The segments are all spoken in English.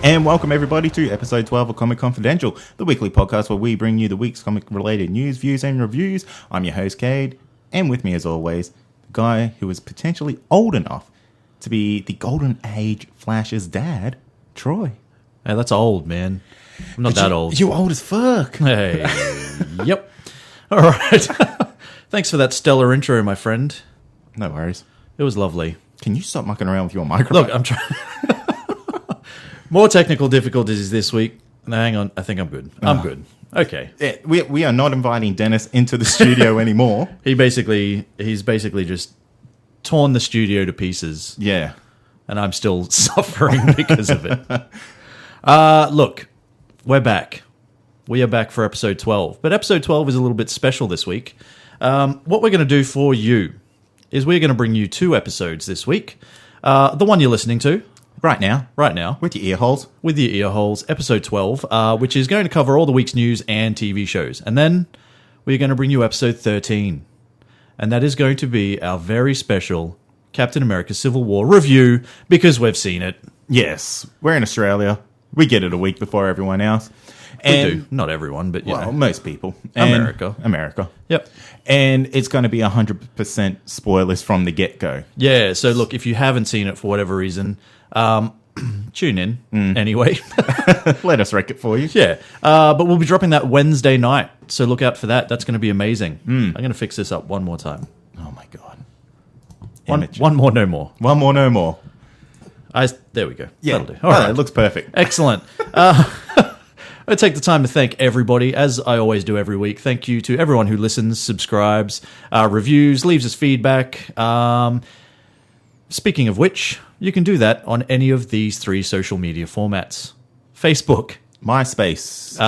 And welcome everybody to episode 12 of Comic Confidential, the weekly podcast where we bring you the week's comic-related news, views, and reviews. I'm your host, Kade, and with me as always, the guy who is potentially old enough to be the golden age Flash's dad, Troy. Hey, that's old, man. I'm not that old. You're old as fuck. Hey, yep. All right. Thanks for that stellar intro, my friend. No worries. It was lovely. Can you stop mucking around with your microphone? Look, I'm trying. More technical difficulties this week. No, hang on. I think I'm good. I'm good. Okay. Yeah, we are not inviting Dennis into the studio anymore. He's basically just torn the studio to pieces. Yeah. And I'm still suffering because of it. Look, we're back. We are back for episode 12. But episode 12 is a little bit special this week. What we're going to do for you is we're going to bring you two episodes this week. The one you're listening to. Right now. With your ear holes. Episode 12, which is going to cover all the week's news and TV shows. And then we're going to bring you episode 13. And that is going to be our very special Captain America Civil War review, because we've seen it. Yes. We're in Australia. We get it a week before everyone else. And, we do. Not everyone, but, you know. Most people. America. Yep. And it's going to be 100% spoilers from the get-go. Yeah, so look, if you haven't seen it for whatever reason, tune in anyway. Let us wreck it for you. Yeah. But we'll be dropping that Wednesday night, so look out for that. That's going to be amazing. I'm going to fix this up one more time. Oh, my God. One more, no more. One more, no more. There we go. Yeah. That'll do. All right. It looks perfect. Excellent. I take the time to thank everybody, as I always do every week. Thank you to everyone who listens, subscribes, reviews, leaves us feedback. Speaking of which, you can do that on any of these three social media formats. Facebook. MySpace.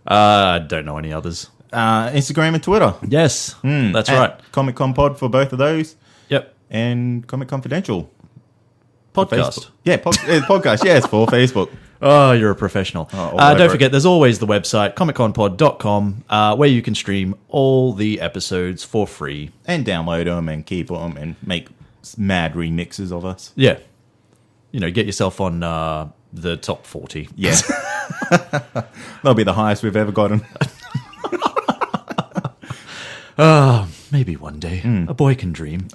I don't know any others. Instagram and Twitter. Yes, that's right. Comic Con Pod for both of those. Yep. And Comic Confidential. Podcast. Yeah, podcast. Yeah, it's for Facebook. Oh, you're a professional. Don't forget, there's always the website, comicconpod.com, where you can stream all the episodes for free. And download them and keep them and make mad remixes of us. Yeah. You know, get yourself on the top 40. Yeah. That'll be the highest we've ever gotten. Maybe one day. A boy can dream.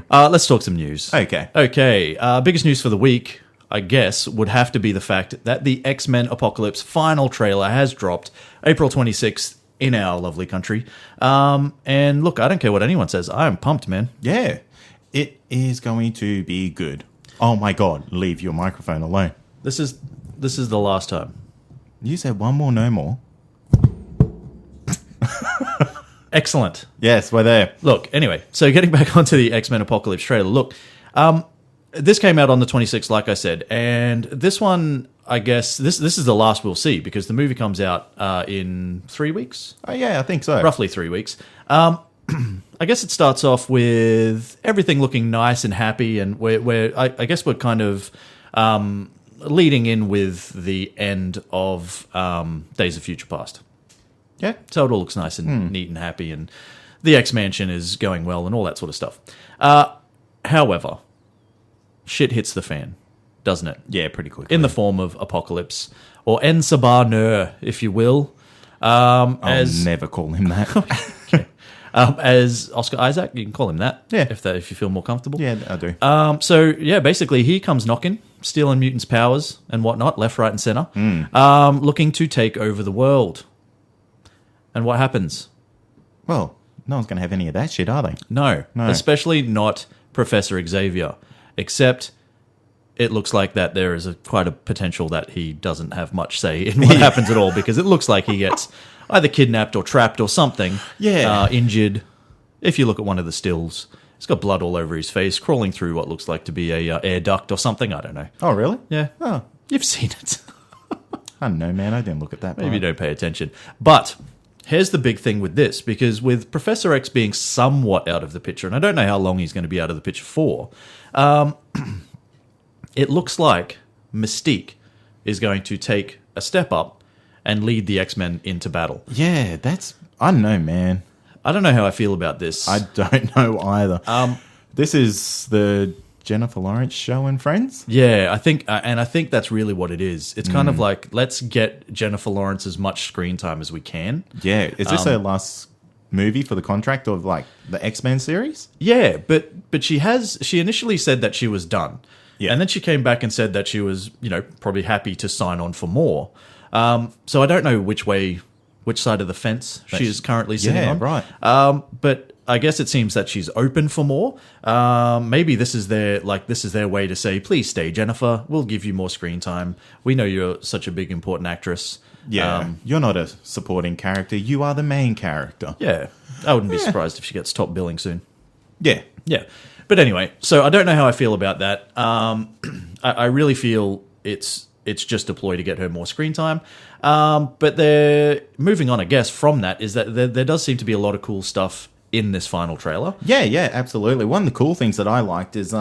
Let's talk some news. Okay. Biggest news for the week, I guess, would have to be the fact that the X-Men Apocalypse final trailer has dropped April 26th in our lovely country. And look, I don't care what anyone says. I'm pumped, man. Yeah. It is going to be good. Oh my God, leave your microphone alone. This is the last time. You said one more, no more. Excellent. Yes, we're there. Look, anyway, so getting back onto the X-Men Apocalypse trailer. Look, this came out on the 26th, like I said, and this one, I guess, this is the last we'll see, because the movie comes out in 3 weeks. Oh, yeah, I think so. Roughly 3 weeks. I guess it starts off with everything looking nice and happy, and I guess we're kind of leading in with the end of Days of Future Past. Yeah. So it all looks nice and neat and happy, and the X-Mansion is going well and all that sort of stuff. However, shit hits the fan, doesn't it? Yeah, pretty quickly. In the form of Apocalypse, or En Sabah Nur, if you will. I'll never call him that. Okay. As Oscar Isaac, you can call him that. Yeah. If you feel more comfortable. Yeah, I do. So, yeah, basically he comes knocking, stealing mutants' powers and whatnot, left, right, and center, looking to take over the world. And what happens? Well, no one's going to have any of that shit, are they? No. Especially not Professor Xavier. Except it looks like that there is quite a potential that he doesn't have much say in what happens at all, because it looks like he gets either kidnapped or trapped or something. Yeah. Injured. If you look at one of the stills, he's got blood all over his face, crawling through what looks like to be a air duct or something. I don't know. Oh, really? Yeah. Oh. You've seen it. I don't know, man. I didn't look at that part. Maybe you don't pay attention. But here's the big thing with this, because with Professor X being somewhat out of the picture, and I don't know how long he's going to be out of the picture for, it looks like Mystique is going to take a step up and lead the X-Men into battle. Yeah, I don't know, man. I don't know how I feel about this. I don't know either. This is the Jennifer Lawrence show and Friends. Yeah, I think that's really what it is. It's kind of like, let's get Jennifer Lawrence as much screen time as we can. Yeah, is this her last movie for the contract of like the X-Men series? Yeah, but she initially said that she was done. Yeah. And then she came back and said that she was, probably happy to sign on for more. So I don't know which side of the fence she is currently sitting on. Right. But I guess it seems that she's open for more. Maybe this is their way to say, please stay, Jennifer. We'll give you more screen time. We know you're such a big, important actress. Yeah, you're not a supporting character. You are the main character. Yeah, I wouldn't be surprised if she gets top billing soon. Yeah. Yeah. But anyway, so I don't know how I feel about that. I really feel it's just a ploy to get her more screen time. But they're moving on, I guess, from that is that there does seem to be a lot of cool stuff in this final trailer. Yeah, absolutely. One of the cool things that I liked is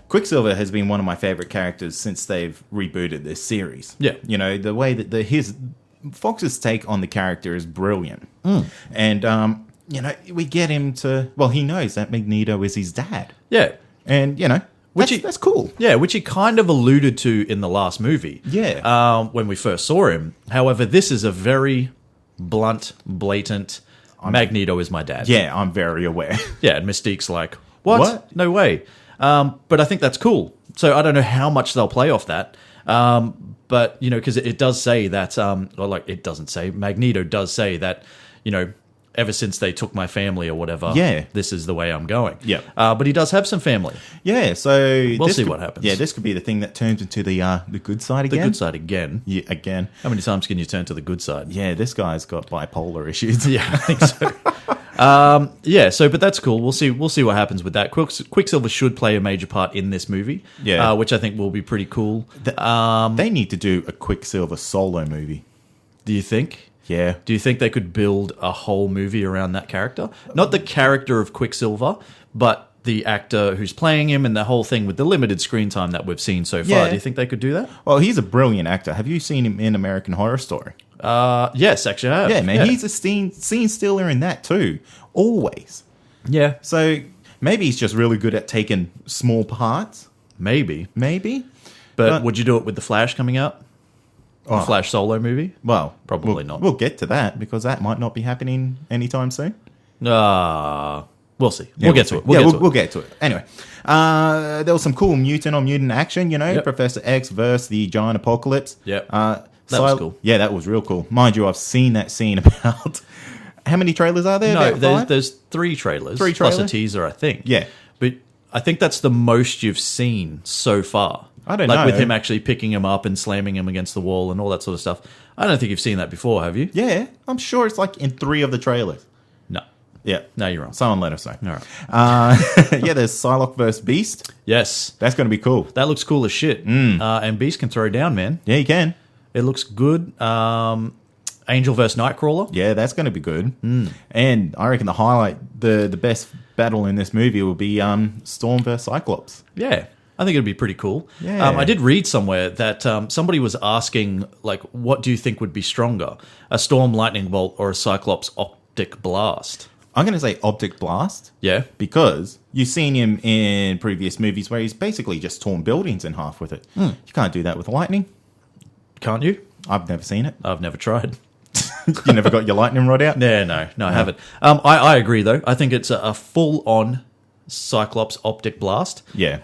Quicksilver has been one of my favorite characters since they've rebooted this series. Yeah. The way that Fox's take on the character is brilliant. And, we get him to... Well, he knows that Magneto is his dad. Yeah. And, that's cool. Yeah, which he kind of alluded to in the last movie. Yeah. When we first saw him. However, this is a very blunt, blatant... Magneto is my dad. Yeah, I'm very aware. Yeah, and Mystique's like, what? No way. But I think that's cool. So I don't know how much they'll play off that. But, because it does say that... it doesn't say. Magneto does say that, ever since they took my family or whatever, this is the way I'm going. Yeah. But he does have some family. Yeah, so... We'll see what happens. Yeah, this could be the thing that turns into the good side again. The good side again. Yeah, again. How many times can you turn to the good side? Yeah, this guy's got bipolar issues. Yeah, I think so. But that's cool. We'll see what happens with that. Quicksilver should play a major part in this movie, which I think will be pretty cool. They need to do a Quicksilver solo movie. Do you think? Yeah. Do you think they could build a whole movie around that character? Not the character of Quicksilver, but the actor who's playing him and the whole thing with the limited screen time that we've seen so far. Yeah. Do you think they could do that? Well, he's a brilliant actor. Have you seen him in American Horror Story? Yes, actually I have. Yeah, man. He's a scene stealer in that too. Always. Yeah. So maybe he's just really good at taking small parts. Maybe. But would you do it with The Flash coming out? The Flash solo movie? Well, probably not. We'll get to that because that might not be happening anytime soon. We'll see. Yeah, we'll get to it. We'll get to it. Anyway, there was some cool mutant on mutant action, Yep. Professor X versus the giant apocalypse. Yep. That was cool. Yeah, that was real cool. Mind you, I've seen that scene about... How many trailers are there? No, there's 3 trailers. 3 trailers? Plus a teaser, I think. Yeah. But I think that's the most you've seen so far. I don't know. Like with him actually picking him up and slamming him against the wall and all that sort of stuff. I don't think you've seen that before, have you? Yeah, I'm sure it's like in 3 of the trailers. No. Yeah. No, you're wrong. Someone let us know. All right. Yeah, there's Psylocke versus Beast. Yes. That's going to be cool. That looks cool as shit. And Beast can throw down, man. Yeah, you can. It looks good. Angel versus Nightcrawler. Yeah, that's going to be good. And I reckon the highlight, the best battle in this movie will be Storm versus Cyclops. Yeah. I think it'd be pretty cool. Yeah. I did read somewhere that somebody was asking, like, what do you think would be stronger? A Storm Lightning Bolt or a Cyclops Optic Blast? I'm going to say Optic Blast. Yeah. Because you've seen him in previous movies where he's basically just torn buildings in half with it. You can't do that with lightning. Can't you? I've never seen it. I've never tried. You never got your lightning rod out? No, I haven't. I agree, though. I think it's a full-on Cyclops Optic Blast. Yeah.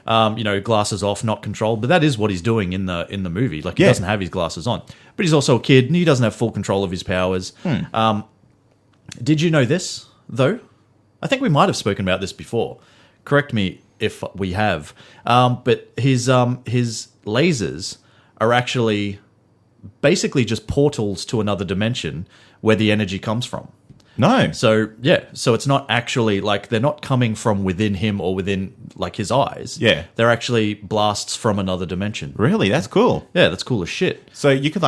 Glasses off, not controlled. But that is what he's doing in the movie. Like, he doesn't have his glasses on. But he's also a kid, and he doesn't have full control of his powers. Did you know this, though? I think we might have spoken about this before. Correct me if we have. But his lasers are actually basically just portals to another dimension where the energy comes from. No. So it's not actually like they're not coming from within him or within like his eyes. Yeah. They're actually blasts from another dimension. Really? That's cool. Yeah, that's cool as shit. So you could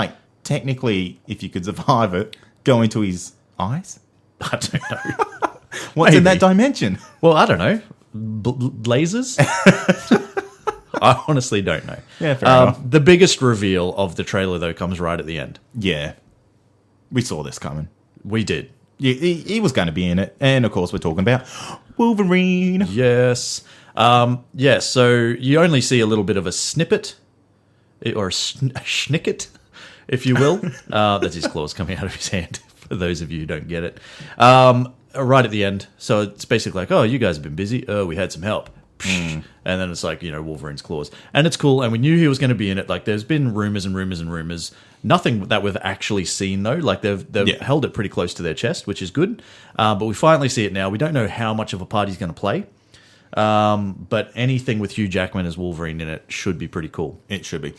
technically, if you could survive it, go into his eyes? I don't know. What's in that dimension? Well, I don't know. Lasers? I honestly don't know. Yeah, fair enough. The biggest reveal of the trailer, though, comes right at the end. Yeah. We saw this coming. We did. Yeah, he was going to be in it. And, of course, we're talking about Wolverine. Yes. Yeah, so you only see a little bit of a snippet, or a schnicket, if you will. That's his claws coming out of his hand, for those of you who don't get it. Right at the end. So it's basically like, oh, you guys have been busy. Oh, we had some help. And then it's like, Wolverine's claws. And it's cool, and we knew he was going to be in it. Like, there's been rumors and rumors and rumors. Nothing that we've actually seen, though. Like, they've held it pretty close to their chest, which is good. But we finally see it now. We don't know how much of a part he's going to play. But anything with Hugh Jackman as Wolverine in it should be pretty cool. It should be.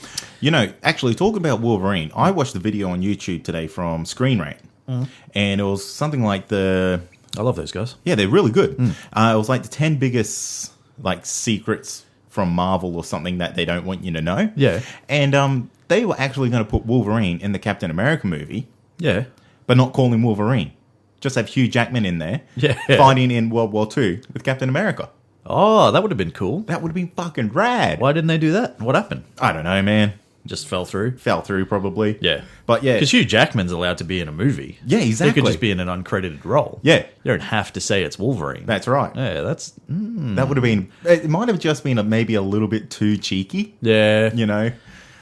Actually, talking about Wolverine, I watched the video on YouTube today from Screen Rant. And it was something like I love those guys. Yeah, they're really good. It was like the 10 biggest secrets from Marvel or something that they don't want you to know. Yeah. And they were actually going to put Wolverine in the Captain America movie. Yeah. But not call him Wolverine. Just have Hugh Jackman in there. Yeah. Fighting in World War II with Captain America. Oh, that would have been cool. That would have been fucking rad. Why didn't they do that? What happened? I don't know, man. Just fell through? Fell through, probably. Yeah. But yeah. Because Hugh Jackman's allowed to be in a movie. Yeah, exactly. He could just be in an uncredited role. Yeah. You don't have to say it's Wolverine. That's right. Yeah, that's... That would have been... It might have just been maybe a little bit too cheeky. Yeah.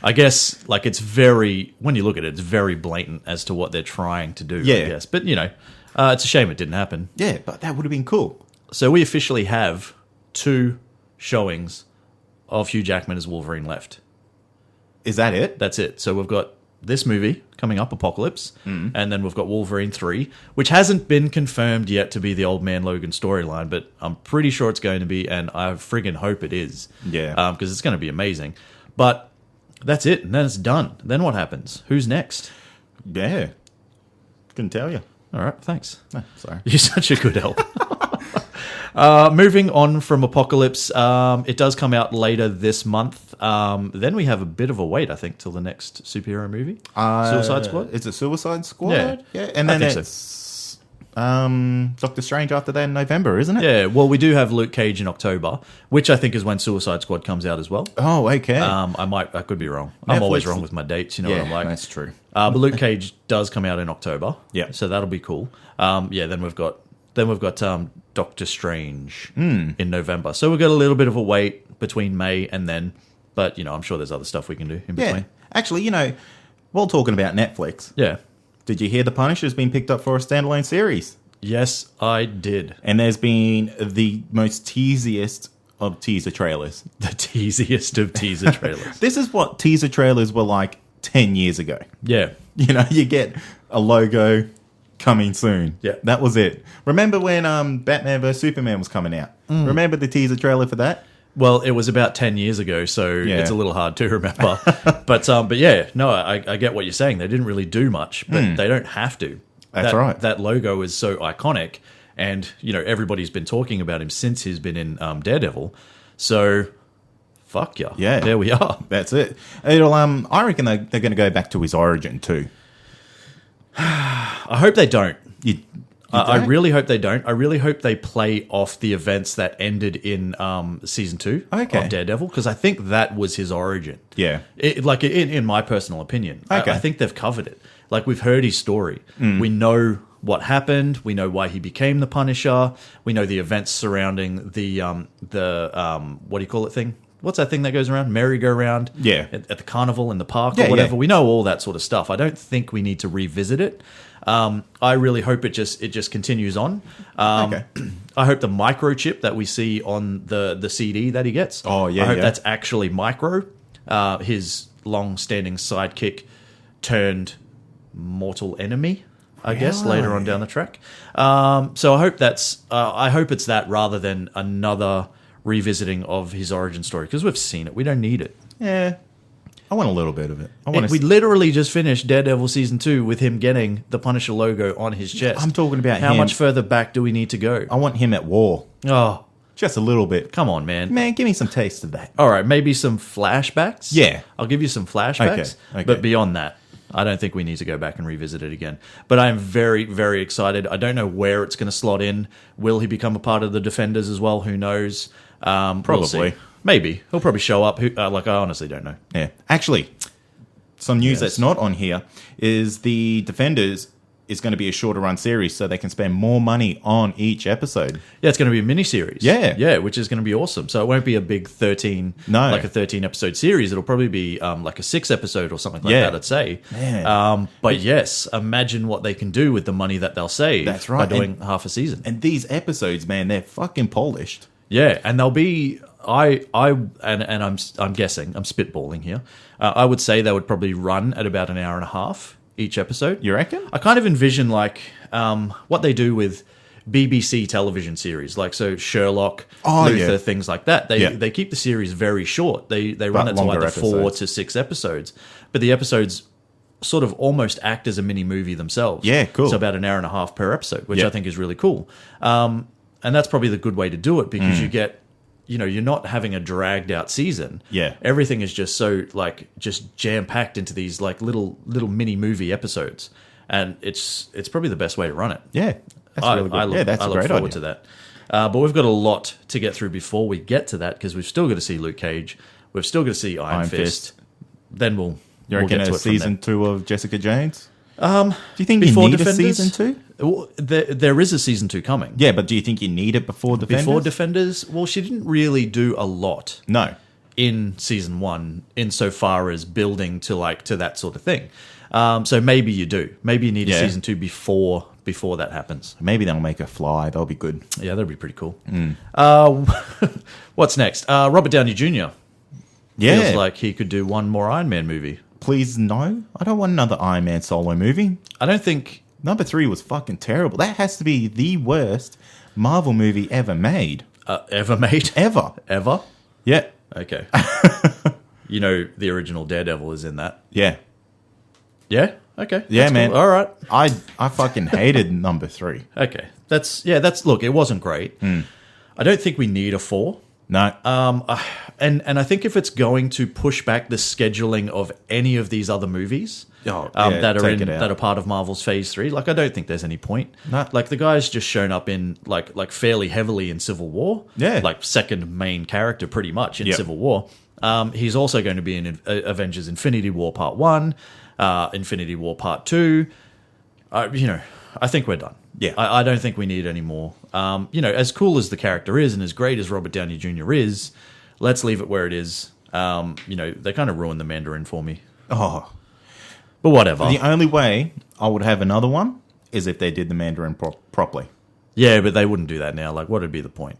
I guess, it's very... When you look at it, it's very blatant as to what they're trying to do, Yeah. I guess. But, it's a shame it didn't happen. Yeah, but that would have been cool. So we officially have 2 showings of Hugh Jackman as Wolverine left. Is that it? That's it. So we've got this movie coming up, Apocalypse, and then we've got Wolverine 3, which hasn't been confirmed yet to be the Old Man Logan storyline, but I'm pretty sure it's going to be, and I friggin' hope it is. Yeah. Because it's going to be amazing. But that's it, and then it's done. Then what happens? Who's next? Yeah. Couldn't tell you. All right, thanks. Oh, sorry. You're such a good help. Moving on from Apocalypse, it does come out later this month. Then we have a bit of a wait, I think, till the next superhero movie. Suicide Squad? Is it Suicide Squad? Yeah. And then think it's Doctor Strange after that in November, isn't it? Yeah, well, we do have Luke Cage in October, which I think is when Suicide Squad comes out as well. Oh, okay. I could be wrong. I'm always wrong with my dates, what I'm like. That's true. But Luke Cage does come out in October. Yeah. So that'll be cool. Then we've got Doctor Strange in November. So we've got a little bit of a wait between May and then, but I'm sure there's other stuff we can do in between. Actually, while talking about Netflix, Yeah. did you hear The Punisher's been picked up for a standalone series? Yes, I did. And there's been the most teasiest of teaser trailers. The teasiest of teaser trailers. This is what teaser trailers were like 10 years ago. Yeah. You get a logo coming soon. Yeah. That was it. Remember when Batman vs. Superman was coming out? Remember the teaser trailer for that? Well, it was about 10 years ago, so it's a little hard to remember. But yeah, no, I get what you're saying. They didn't really do much, but they don't have to. That's right. That logo is so iconic, and everybody's been talking about him since he's been in Daredevil. So, fuck yeah. Yeah. There we are. That's it. It'll I reckon they're going to go back to his origin too. I hope they don't. I don't? really hope they don't. I really hope they play off the events that ended in season 2 of Daredevil, because I think that was his origin. Yeah. In my personal opinion. Okay. I think they've covered it. Like, we've heard his story. We know what happened. We know why he became the Punisher. We know the events surrounding the what do you call it thing? What's that thing that goes around? Merry-go-round? Yeah. At the carnival in the park or whatever. Yeah. We know all that sort of stuff. I don't think we need to revisit it. I really hope it just continues on. I hope the microchip that we see on the CD that he gets. Oh, yeah, I hope yeah. that's actually Micro, his long-standing sidekick turned mortal enemy, I guess, later on down the track. So I hope it's that rather than another revisiting of his origin story, because we've seen it. We don't need it. Yeah. I want a little bit of it. We literally just finished Daredevil Season 2 with him getting the Punisher logo on his chest. I'm talking about How him. much further back do we need to go? I want him at war. Oh, Just a little bit. come on, man. Man, give me some taste of that. All right, maybe some flashbacks? Yeah. I'll give you some flashbacks. Okay. But beyond that, I don't think we need to go back and revisit it again. But I'm very, very excited. I don't know where it's going to slot in. Will he become a part of the Defenders as well? Who knows? Probably. We'll see. Maybe. He'll probably show up. I honestly don't know. Yeah. Actually, some news Yes. that's not on here is the Defenders is going to be a shorter run series so they can spend more money on each episode. Yeah, it's going to be a mini-series. Yeah. Yeah, which is going to be awesome. So it won't be a big 13, No. like a 13-episode series. It'll probably be like a 6-episode or something like Yeah. that, I'd say. Man. But yes, imagine what they can do with the money that they'll save That's right. by doing half a season. And these episodes, man, they're fucking polished. Yeah, and they'll be... I'm guessing, I'm spitballing here. I would say they would probably run at about an hour and a half each episode. You reckon? I kind of envision like what they do with BBC television series, like so Sherlock, Luther, yeah. things like that. They keep the series very short. They run it to longer either 4 episodes. to 6 episodes, but the episodes sort of almost act as a mini movie themselves. Yeah, cool. So about an hour and a half per episode, which Yeah. I think is really cool. And that's probably the good way to do it because you get. You're not having a dragged out season. Yeah. Everything is just so like just jam packed into these like little mini movie episodes, and it's probably the best way to run it. Yeah. That's really good. That's I a look great forward idea. to that. But we've got a lot to get through before we get to that because we've still got to see Luke Cage. We've still got to see Iron Fist. Then we'll You reckon get to a it from season there. 2 of Jessica Jones? Do you think Before you need Defenders? a season 2? Well, there is a season 2 coming. Yeah, but do you think you need it before Defenders? Before Defenders, well, she didn't really do a lot. No. In season 1 insofar as building to that sort of thing. So maybe you do. Maybe you need a Yeah. season 2 before that happens. Maybe they'll make her fly. That'll be good. Yeah, that'd be pretty cool. What's next? Robert Downey Jr. Yeah. Feels like he could do one more Iron Man movie. Please, no. I don't want another Iron Man solo movie. I don't think... Number 3 was fucking terrible. That has to be the worst Marvel movie ever made. ever made? Ever. Ever? Yeah. Okay. The original Daredevil is in that. Yeah. Yeah? Okay. Yeah, That's man. cool. All right. I fucking hated number 3. Okay. Look, it wasn't great. I don't think we need a 4. No. And I think if it's going to push back the scheduling of any of these other movies that are part of Marvel's Phase 3, like I don't think there's any point. No. Like the guy's just shown up in like fairly heavily in Civil War. Yeah. Like second main character pretty much in Yep. Civil War. He's also going to be in Avengers Infinity War Part 1, Infinity War Part 2. I think we're done. Yeah. I don't think we need any more. As cool as the character is and as great as Robert Downey Jr. is, let's leave it where it is. They kind of ruined the Mandarin for me. Oh. But whatever. The only way I would have another one is if they did the Mandarin properly. Yeah, but they wouldn't do that now. Like, what would be the point?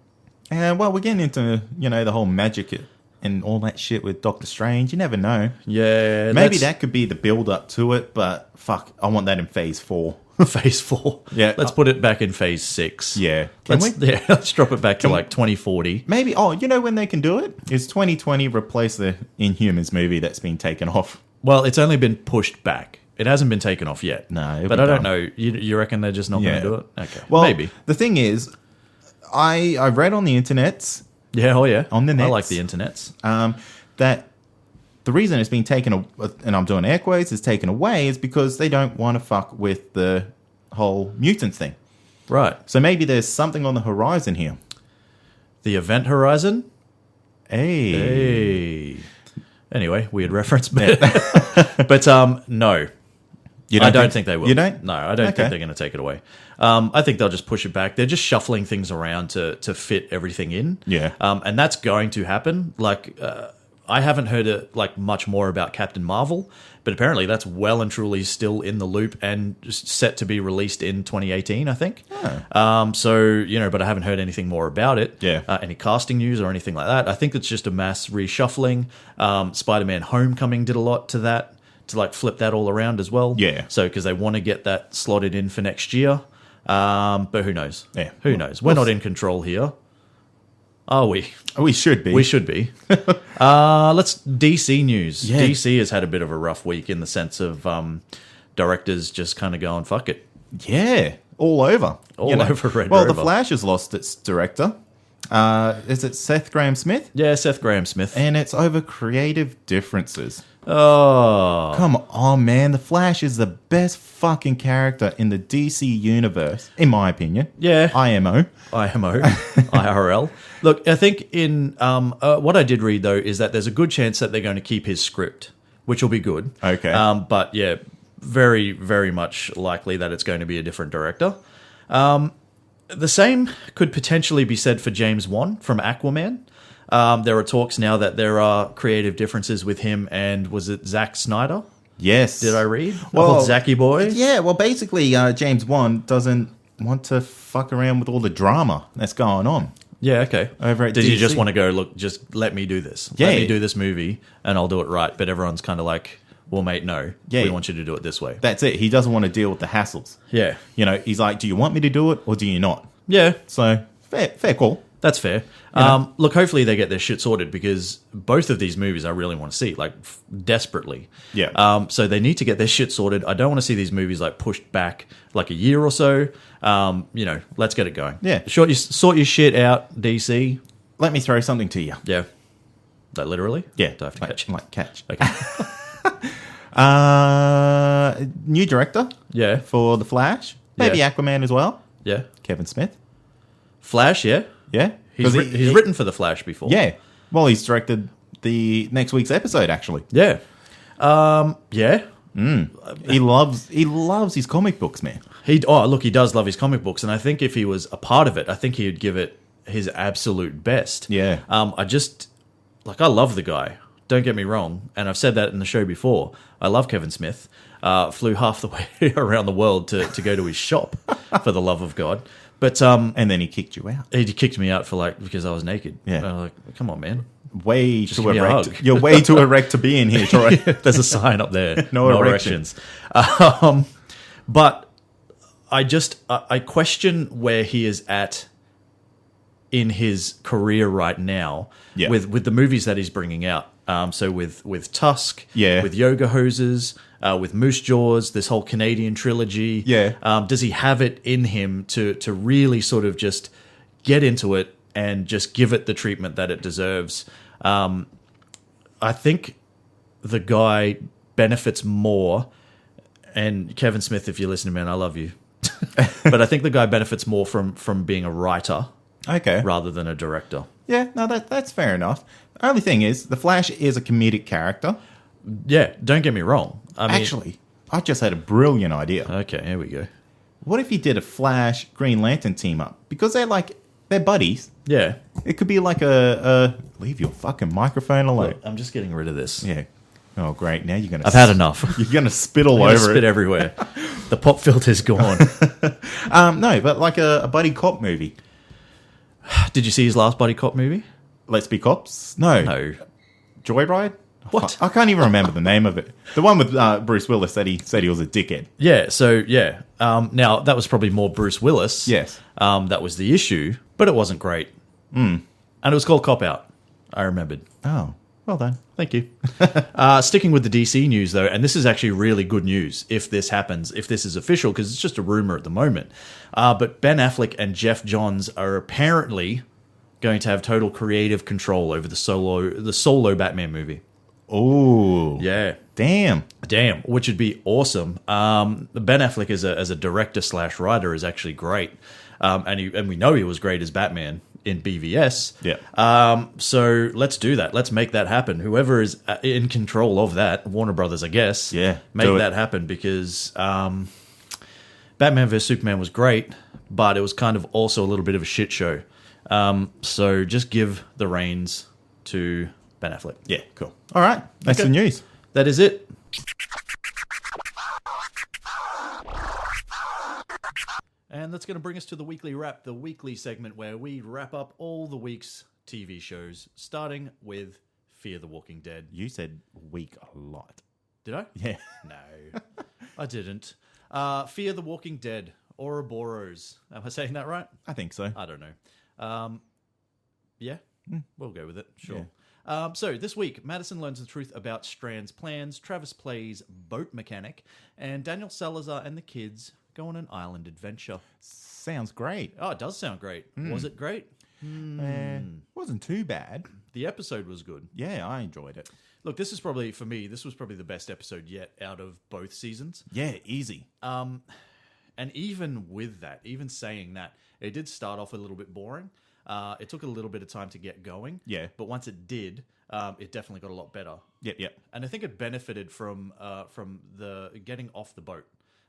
And, well, we're getting into, the whole magic and all that shit with Doctor Strange. You never know. Yeah. Maybe that could be the build-up to it, but fuck, I want that in Phase 4. Phase 4. Yeah. Let's put it back in Phase 6. Yeah. Can we? Yeah, let's drop it back to like 2040. Maybe, when they can do it? Is 2020 replace the Inhumans movie that's been taken off? Well, it's only been pushed back. It hasn't been taken off yet. No, it'll but be I don't done. know. You reckon they're just not going Yeah. to do it? Okay. Well, maybe. The thing is, I read on the internet Yeah, yeah. on the I nets. like the internets. That the reason it's been taken, and I'm doing air quotes, is taken away is because they don't want to fuck with the whole mutant thing. Right. So maybe there's something on the horizon here. The Event Horizon? Hey. Hey. Anyway, weird reference, but no. I don't think they will. You don't? No, I don't Okay. think they're going to take it away. I think they'll just push it back. They're just shuffling things around to fit everything in. Yeah. And that's going to happen. Like, I haven't heard much more about Captain Marvel, but apparently that's well and truly still in the loop and just set to be released in 2018, I think. But I haven't heard anything more about it. Yeah. Any casting news or anything like that. I think it's just a mass reshuffling. Spider-Man Homecoming did a lot to that, to flip that all around as well. Yeah. So, because they want to get that slotted in for next year. But who knows? Yeah. Who knows? We're not in control here. Are we? We should be. We should be. Let's DC news. Yeah. DC has had a bit of a rough week in the sense of directors just kind of going, fuck it. Yeah. All over. All over Red Well, Rover. The Flash has lost its director. Is it Seth Graham-Smith? Yeah, Seth Graham-Smith. And it's over creative differences. Oh. Come on, man. The Flash is the best fucking character in the DC universe, in my opinion. Yeah. IMO. IRL. Look, I think in what I did read, though, is that there's a good chance that they're going to keep his script, which will be good. Okay. But yeah, very, very much likely that it's going to be a different director. The same could potentially be said for James Wan from Aquaman. There are talks now that there are creative differences with him and, was it Zack Snyder? Yes. Did I read? Well, Zacky boy? Yeah, well, basically, James Wan doesn't want to fuck around with all the drama that's going on. Yeah, okay. Over at Did you just DC? want to go, look, just let me do this. Yeah. Let me do this movie and I'll do it right. But everyone's kind of like, well, mate, no. Yeah. We want you to do it this way. That's it. He doesn't want to deal with the hassles. Yeah. You know, he's like, do you want me to do it or do you not? Yeah. So, fair call. That's fair. Look, hopefully they get their shit sorted because both of these movies I really want to see, like desperately. Yeah. So they need to get their shit sorted. I don't want to see these movies like pushed back like a year or so. You know, let's get it going. Yeah. Sort your shit out, DC. Let me throw something to you. Yeah. That literally? Yeah. Do I have to like, catch? Like catch. Okay. New director Yeah. for The Flash. Maybe Yeah. Aquaman as well. Yeah. Kevin Smith. Flash, yeah. Yeah. He's 'Cause he- written for The Flash before. Yeah. Well, he's directed the next week's episode, actually. Yeah. Yeah. He loves his comic books, man. He does love his comic books, and I think if he was a part of it, I think he'd give it his absolute best. Yeah. I love the guy. Don't get me wrong, and I've said that in the show before. I love Kevin Smith. Flew half the way around the world to go to his shop, for the love of God. But And then he kicked you out. he kicked me out because I was naked. Yeah. And I'm like, come on, man. Way Just too give me a erect. hug. You're way too erect to be in here, Troy. There's a sign up there. No erections. But I question where he is at in his career right now Yeah. with the movies that he's bringing out. So with Tusk, Yeah. with Yoga Hoses, with Moose Jaws, this whole Canadian trilogy. Yeah. Does he have it in him to really sort of just get into it and just give it the treatment that it deserves? I think the guy benefits more, and Kevin Smith, if you're listening, man, I love you. But I think the guy benefits more from being a writer Okay. rather than a director. Yeah, no, that's fair enough. The only thing is, The Flash is a comedic character. Yeah, don't get me wrong. I mean, Actually, I just had a brilliant idea. okay, here we go. What if he did a Flash Green Lantern team up? Because they're buddies. Yeah, It could be like a leave your fucking microphone alone. look, I'm just getting rid of this. Yeah. Oh, great. Now you're gonna. I've had enough. You're gonna spit all I'm gonna over spit it. everywhere. The pop filter's gone. No, but like a buddy cop movie. Did you see his last buddy cop movie? Let's Be Cops. No. No. Joyride. What? I can't even remember the name of it. The one with Bruce Willis that he said he was a dickhead. Yeah, so yeah. Now that was probably more Bruce Willis. Yes. That was the issue, but it wasn't great. And it was called Cop Out. I remembered. Oh, well done. Thank you. Sticking with the DC news, though, and this is actually really good news if this happens, if this is official, because it's just a rumor at the moment. But Ben Affleck and Jeff Johns are apparently going to have total creative control over the solo Batman movie. Oh, Yeah. damn. Which would be awesome. Ben Affleck as a director / writer is actually great, and we know he was great as Batman in BVS. Yeah. So let's do that. Let's make that happen. Whoever is in control of that, Warner Brothers, I guess. Yeah, make do it. that happen because Batman vs Superman was great, but it was kind of also a little bit of a shit show. So just give the reins to Ben Affleck. Yeah, cool. All right. That's Okay. the news. That is it. And that's going to bring us to the weekly wrap, the weekly segment where we wrap up all the week's TV shows, starting with Fear the Walking Dead. You said week a lot. Did I? Yeah. No, I didn't. Fear the Walking Dead, Ouroboros. Am I saying that right? I think so. I don't know. Yeah, we'll go with it. Sure. Yeah. So this week, Madison learns the truth about Strand's plans, Travis plays boat mechanic, and Daniel Salazar and the kids go on an island adventure. Sounds great. Oh, it does sound great. Was it great? Wasn't too bad. The episode was good. Yeah, I enjoyed it. Look, this was probably the best episode yet out of both seasons. Yeah, easy. And even with that, even saying that, it did start off a little bit boring. It took a little bit of time to get going. Yeah. But once it did, it definitely got a lot better. Yep. And I think it benefited from the getting off the boat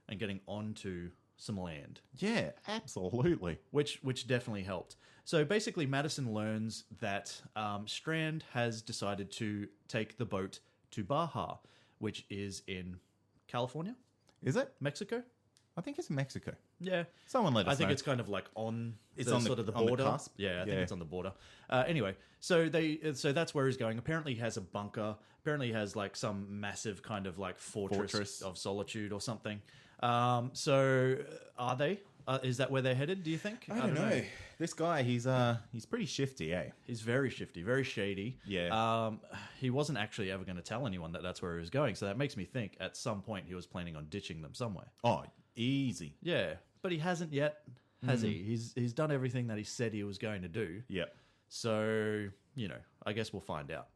and getting onto some land, Yeah, absolutely. which definitely helped. So basically, Madison learns that Strand has decided to take the boat to Baja, which is in California, Is it? Mexico. I think it's Mexico. Yeah, Someone let us I think know. it's kind of like on It's the, on the- sort of the on the border. cusp? Yeah, I think Yeah. it's on the border. Anyway, so that's where he's going. Apparently, he has a bunker. Apparently, he has like some massive kind of like fortress. Of solitude or something. So, are they? Is that where they're headed? Do you think? I don't know. This guy, he's pretty shifty, eh? He's very shifty, very shady. Yeah. He wasn't actually ever going to tell anyone that that's where he was going. So that makes me think at some point he was planning on ditching them somewhere. Oh, easy. Yeah, but he hasn't yet, has he? He's done everything that he said he was going to do. Yep. So, I guess we'll find out.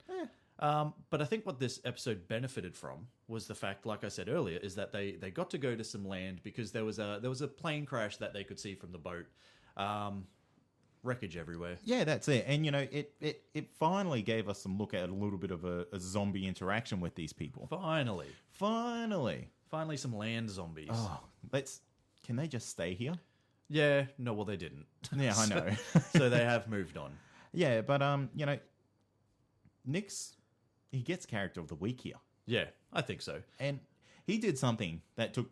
But I think what this episode benefited from was the fact, like I said earlier, is that they got to go to some land because there was a plane crash that they could see from the boat. Wreckage everywhere. Yeah, that's it. And, it finally gave us some look at a little bit of a zombie interaction with these people. Finally some land zombies. Oh, can they just stay here? Yeah, no, well they didn't. Yeah, I know. So they have moved on. Yeah, but, Nick's, he gets character of the week here. Yeah, I think so. And he did something that took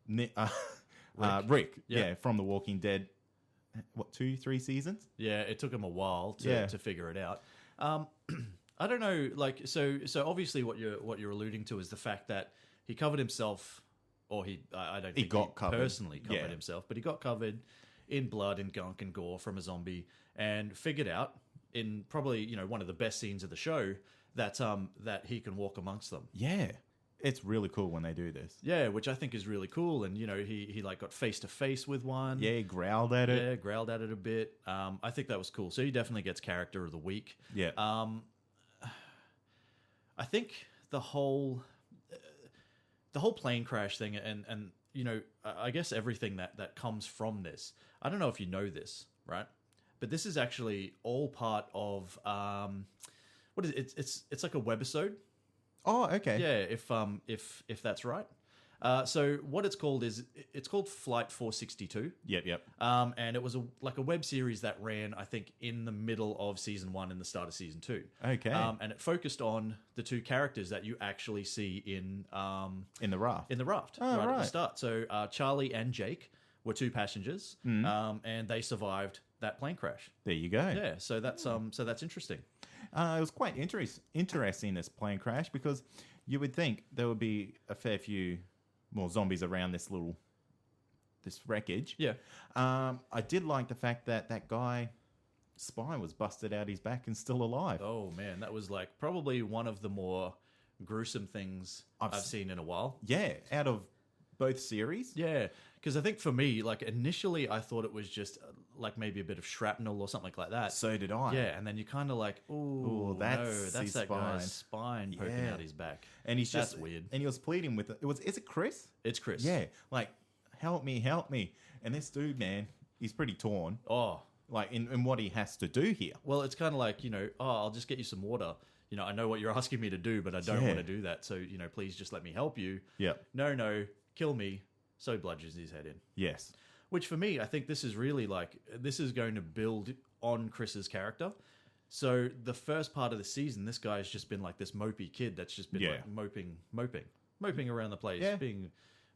Rick, Yeah. from The Walking Dead, 2-3 seasons? Yeah, it took him a while to figure it out. I don't know, like so obviously what you're alluding to is the fact that he covered himself, or I don't think he got covered. personally covered Yeah. himself, but he got covered in blood and gunk and gore from a zombie, and figured out in probably one of the best scenes of the show that he can walk amongst them. Yeah. It's really cool when they do this. Yeah, which I think is really cool, and he like got face to face with one. Yeah, he growled at it. Yeah, growled at it a bit. I think that was cool. So he definitely gets character of the week. Yeah. I think the whole plane crash thing, and I guess everything that comes from this. I don't know if you know this, right? But this is actually all part of what is it? It's like a webisode. Oh, okay. Yeah, if that's right. So what it's called is it's called Flight 462. Yep. And it was like a web series that ran, I think, in the middle of season 1 and the start of season 2. Okay. And it focused on the two characters that you actually see in In the raft. at the right. start. So Charlie and Jake were two passengers, and they survived that plane crash. There you go. Yeah, so that's interesting. It was quite interesting, this plane crash, because you would think there would be a fair few more zombies around this wreckage. Yeah. I did like the fact that guy spine was busted out his back and still alive. Oh man, that was like probably one of the more gruesome things I've seen in a while. Yeah, out of both series. Yeah, because I think for me, like initially, I thought it was just like maybe a bit of shrapnel or something like that. So did I. Yeah, and then you kind of like, ooh, that's that's his that spine. guy's spine poking Yeah. out his back, And he's that's just weird. And he was pleading with it. Is it Chris? It's Chris. Yeah, like help me. And this dude, man, he's pretty torn. Oh, Like in what he has to do here. well, it's kind of like I'll just get you some water. I know what you're asking me to do, but I don't Yeah. want to do that. So please just let me help you. Yeah. No, kill me. So he bludgeons his head in. Yes. Which for me, I think this is really this is going to build on Chris's character. So the first part of the season, this guy's just been like this mopey kid that's just been like moping around the place, Yeah. being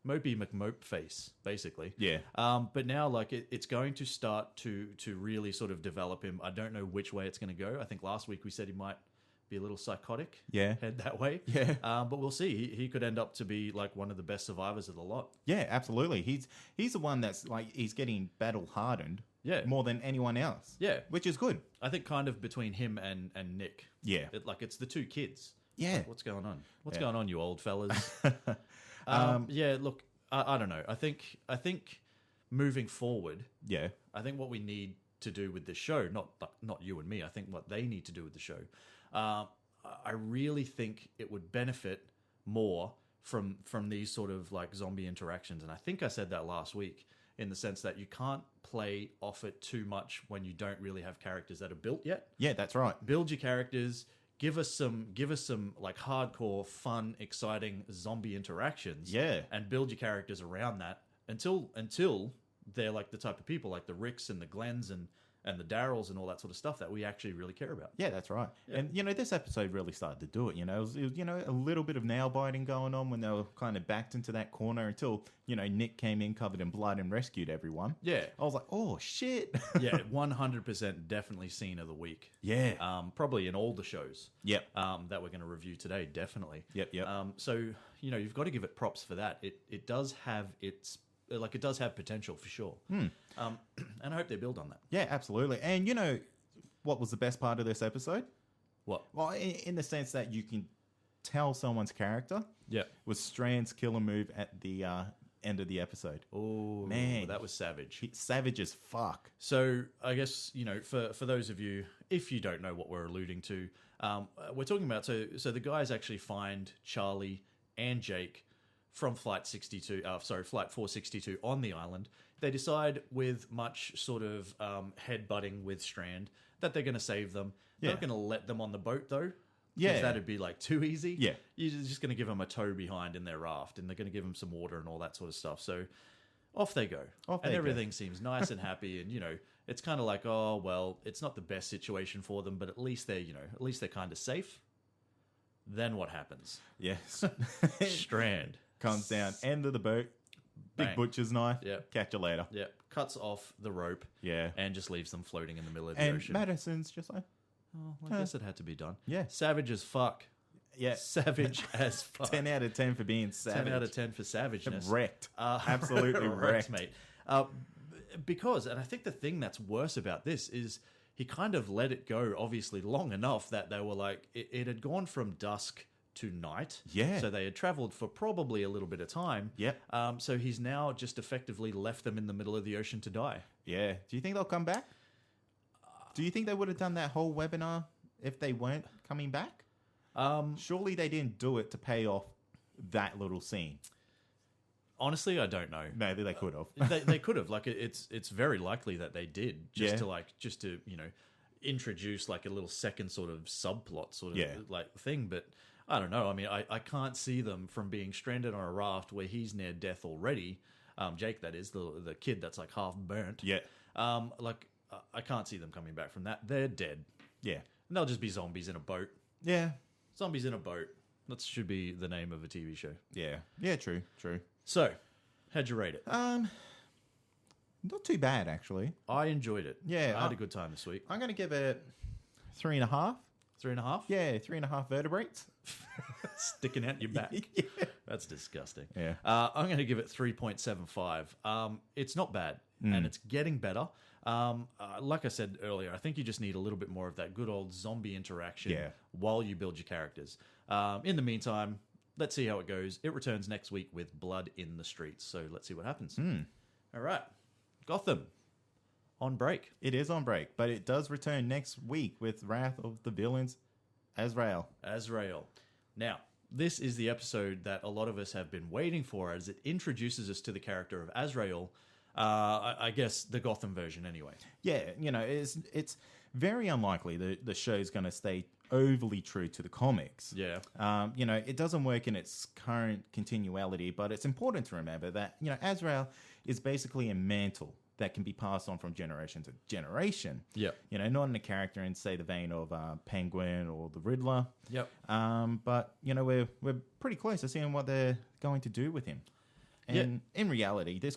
mopey McMope face, basically. Yeah. But now it's going to start to really sort of develop him. I don't know which way it's going to go. I think last week we said he might be a little psychotic. Yeah. Head that way. Yeah. But we'll see. He could end up to be like one of the best survivors of the lot. Yeah, absolutely. He's the one that's like he's getting battle hardened. Yeah. More than anyone else. Yeah. Which is good. I think kind of between him and Nick. Yeah. It's the two kids. Yeah. Like, what's going on? What's Yeah. going on, you old fellas? Yeah, look, I don't know. I think moving forward, Yeah. I think what we need to do with this show, not you and me, I think what they need to do with the show, I really think it would benefit more from these sort of like zombie interactions. And I think I said that last week, in the sense that you can't play off it too much when you don't really have characters that are built yet. Yeah, that's right. Build your characters, give us some like hardcore, fun, exciting zombie interactions. Yeah. And build your characters around that until they're like the type of people like the Ricks and the Glens and the Darryls and all that sort of stuff that we actually really care about. Yeah, that's right. Yeah. And, this episode really started to do it, It was, a little bit of nail biting going on when they were kind of backed into that corner until, Nick came in covered in blood and rescued everyone. Yeah. I was like, oh, shit. Yeah, 100% definitely scene of the week. Yeah. Probably in all the shows. Yep. That we're going to review today, definitely. Yep. So, you've got to give it props for that. It does have it does have potential for sure. And I hope they build on that. Yeah, absolutely. And what was the best part of this episode? What? Well, in the sense that you can tell someone's character. Yeah. Was Strand's killer move at the end of the episode. Oh, man, that was savage. Savage as fuck. So I guess, for those of you, if you don't know what we're alluding to, we're talking about, so the guys actually find Charlie and Jake from Flight 462 on the island. They decide with much sort of headbutting with Strand that they're going to save them. They're not going to let them on the boat, though. Yeah. That'd be like too easy. Yeah. You're just going to give them a tow behind in their raft, and they're going to give them some water and all that sort of stuff. So off they go. Everything seems nice and happy. And, it's kind of like, oh, well, it's not the best situation for them, but at least they're kind of safe. Then what happens? Yes. Strand comes down, end of the boat, big Bang. butcher's knife. Yep. Catch you later. Yep. Cuts off the rope. Yeah. And just leaves them floating in the middle of the And ocean. Madison's just like, Oh, I guess it had to be done. Yeah. Savage as fuck. yeah, Savage as fuck. 10 out of 10 for being savage. 10 out of 10 for savageness. Wrecked. Absolutely wrecked. mate. Because, and I think the thing that's worse about this is he kind of let it go, obviously, long enough that they were like, it had gone from dusk to night. Yeah. So they had traveled for probably a little bit of time. Yep. So he's now just effectively left them in the middle of the ocean to die. Yeah. Do you think they'll come back? Do you think they would have done that whole webinar if they weren't coming back? Surely they didn't do it to pay off that little scene. Honestly, I don't know. Maybe they could have. They could have. Like, it's very likely that they did, just to introduce like a little second sort of subplot sort of like thing. But I don't know. I mean, I can't see them from being stranded on a raft where he's near death already. Jake, that is the kid that's like half burnt. Yeah. I can't see them coming back from that. They're dead. Yeah. And they'll just be zombies in a boat. Yeah. Zombies in a boat. That should be the name of a TV show. Yeah. Yeah, true. So, how'd you rate it? Not too bad, actually. I enjoyed it. Yeah. I had a good time this week. I'm going to give it 3.5. 3.5? Yeah, 3.5 vertebrates. Sticking out your back. Yeah. That's disgusting. Yeah. I'm going to give it 3.75. It's not bad, and it's getting better. Like I said earlier, I think you just need a little bit more of that good old zombie interaction while you build your characters. In the meantime, let's see how it goes. It returns next week with Blood in the Streets, so let's see what happens. All right. Gotham. On break. It is on break, but it does return next week with Wrath of the Villains, Azrael. Now, this is the episode that a lot of us have been waiting for, as it introduces us to the character of Azrael. I guess the Gotham version, anyway. Yeah, it's very unlikely that the show's going to stay overly true to the comics. Yeah. It doesn't work in its current continuality, but it's important to remember that, Azrael is basically a mantle that can be passed on from generation to generation. Yep. Not in a character in, say, the vein of Penguin or the Riddler. Yep. But, we're pretty close to seeing what they're going to do with him. And in reality, this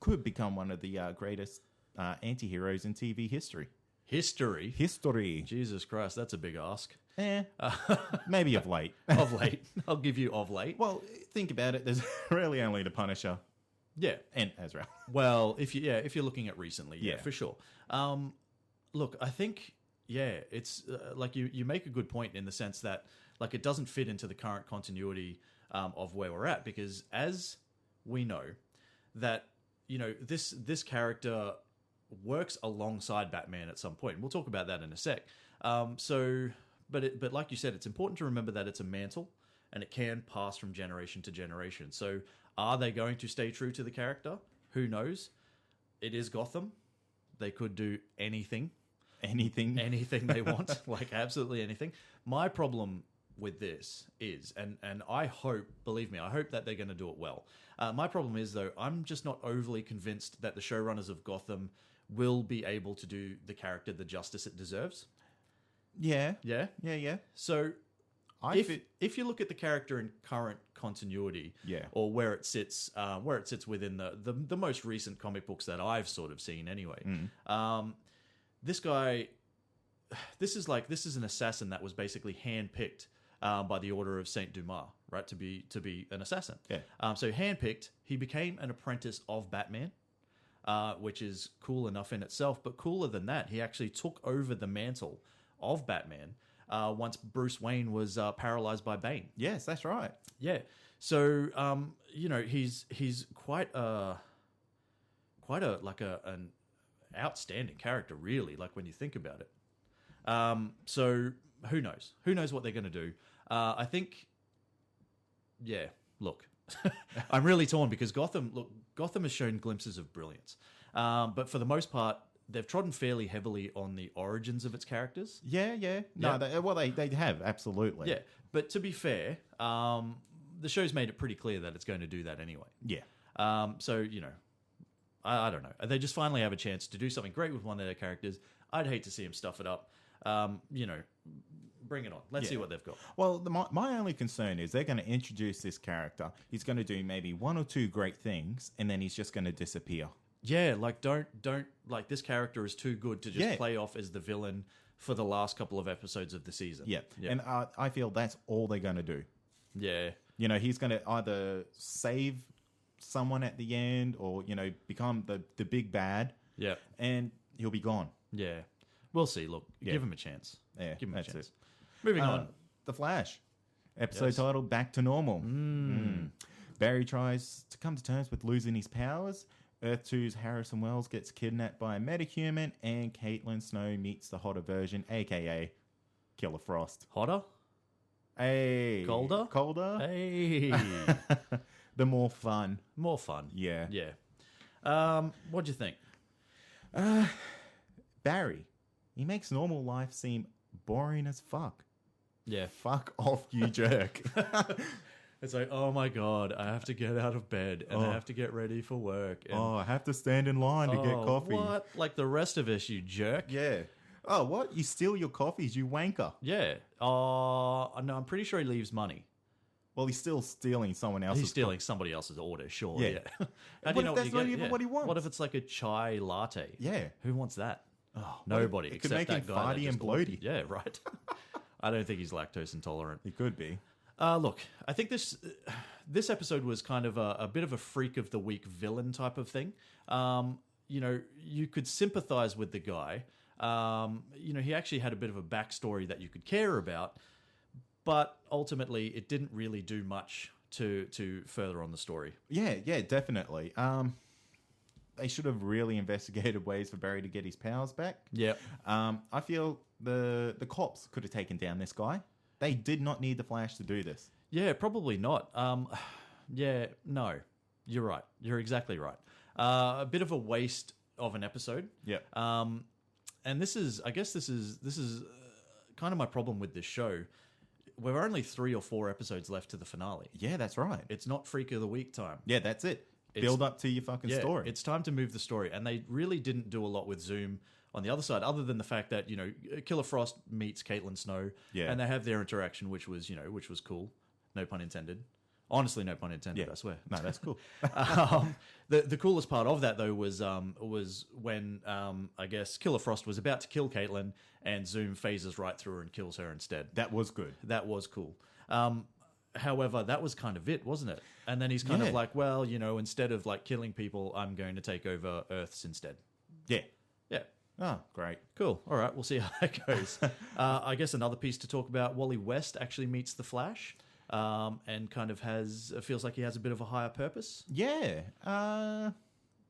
could become one of the greatest anti-heroes in TV history. History? Jesus Christ, that's a big ask. Maybe of late. Of late. I'll give you of late. Well, think about it. There's really only the Punisher. Yeah. And Azrael. Well, if you're looking at recently, for sure. Look, I think, it's like you make a good point in the sense that like it doesn't fit into the current continuity of where we're at, because as we know that, this character works alongside Batman at some point. We'll talk about that in a sec. But like you said, it's important to remember that it's a mantle and it can pass from generation to generation. So are they going to stay true to the character? Who knows? It is Gotham. They could do anything. anything. anything they want, like absolutely anything. My problem with this is, and I hope, believe me, I hope that they're going to do it well. My problem is, though, I'm just not overly convinced that the showrunners of Gotham will be able to do the character the justice it deserves. Yeah. Yeah? Yeah. So if you look at the character in current continuity, Yeah. or where it sits within the most recent comic books that I've sort of seen anyway, this guy, this is an assassin that was basically handpicked by the Order of Saint Dumas, right, to be an assassin. Yeah. So handpicked, he became an apprentice of Batman. Which is cool enough in itself, but cooler than that, he actually took over the mantle of Batman once Bruce Wayne was paralyzed by Bane. Yes, that's right. Yeah, so he's quite an outstanding character, really. Like when you think about it. So who knows? Who knows what they're going to do? I think. Yeah. Look. I'm really torn because Gotham has shown glimpses of brilliance. But for the most part, they've trodden fairly heavily on the origins of its characters. Yeah. No, they have, absolutely. Yeah, but to be fair, the show's made it pretty clear that it's going to do that anyway. Yeah. So, I don't know. They just finally have a chance to do something great with one of their characters. I'd hate to see them stuff it up. Bring it on. Let's see what they've got. Well, my only concern is they're going to introduce this character. He's going to do maybe one or two great things, and then he's just going to disappear. Yeah, like don't like this character is too good to just play off as the villain for the last couple of episodes of the season. Yeah. And I feel that's all they're going to do. Yeah. He's going to either save someone at the end or, become the big bad. Yeah. And he'll be gone. Yeah. We'll see. Look, give him a chance. Yeah, give him a chance. it. Moving on. The Flash. Episode titled Back to Normal. Barry tries to come to terms with losing his powers. Earth 2's Harrison Wells gets kidnapped by a metahuman, and Caitlin Snow meets the hotter version, a.k.a. Killer Frost. Hotter? Hey. Colder? Hey. The more fun. More fun. Yeah. Yeah. What'd you think? Barry. He makes normal life seem boring as fuck. Yeah. Fuck off, you jerk. It's like, oh my God, I have to get out of bed and I have to get ready for work. And, I have to stand in line to get coffee. What? Like the rest of us, you jerk. Yeah. Oh, what? You steal your coffees, you wanker. Yeah. No, I'm pretty sure he leaves money. Well, he's still stealing someone else's. He's stealing somebody else's order, sure. Yeah. How do you know that's not even what he wants? What if it's like a chai latte? Yeah. Who wants that? Oh, nobody. It Except could make that him guy farty and bloaty. Yeah, right. I don't think he's lactose intolerant. He could be. Look, I think this episode was kind of a bit of a freak of the week villain type of thing. You could sympathize with the guy. He actually had a bit of a backstory that you could care about, but ultimately it didn't really do much to further on the story. Yeah, definitely. They should have really investigated ways for Barry to get his powers back. Yep. I feel the cops could have taken down this guy. They did not need the Flash to do this. Yeah, probably not. No, you're right. You're exactly right. A bit of a waste of an episode. Yeah. And this is kind of my problem with this show. We're only 3 or 4 episodes left to the finale. Yeah, that's right. It's not Freak of the Week time. Yeah, that's it. Build up to your fucking story. It's time to move the story. And they really didn't do a lot with Zoom on the other side, other than the fact that, Killer Frost meets Caitlin Snow. Yeah. And they have their interaction, which was cool. No pun intended. Honestly, no pun intended, I swear. No, that's cool. The coolest part of that, though, was when, I guess, Killer Frost was about to kill Caitlin, and Zoom phases right through her and kills her instead. That was good. That was cool. However, that was kind of it, wasn't it? And then he's kind of like, well, instead of like killing people, I'm going to take over Earths instead. Yeah. Yeah. Oh, great. Cool. All right, we'll see how that goes. I guess another piece to talk about, Wally West actually meets the Flash. And kind of feels like he has a bit of a higher purpose. Yeah.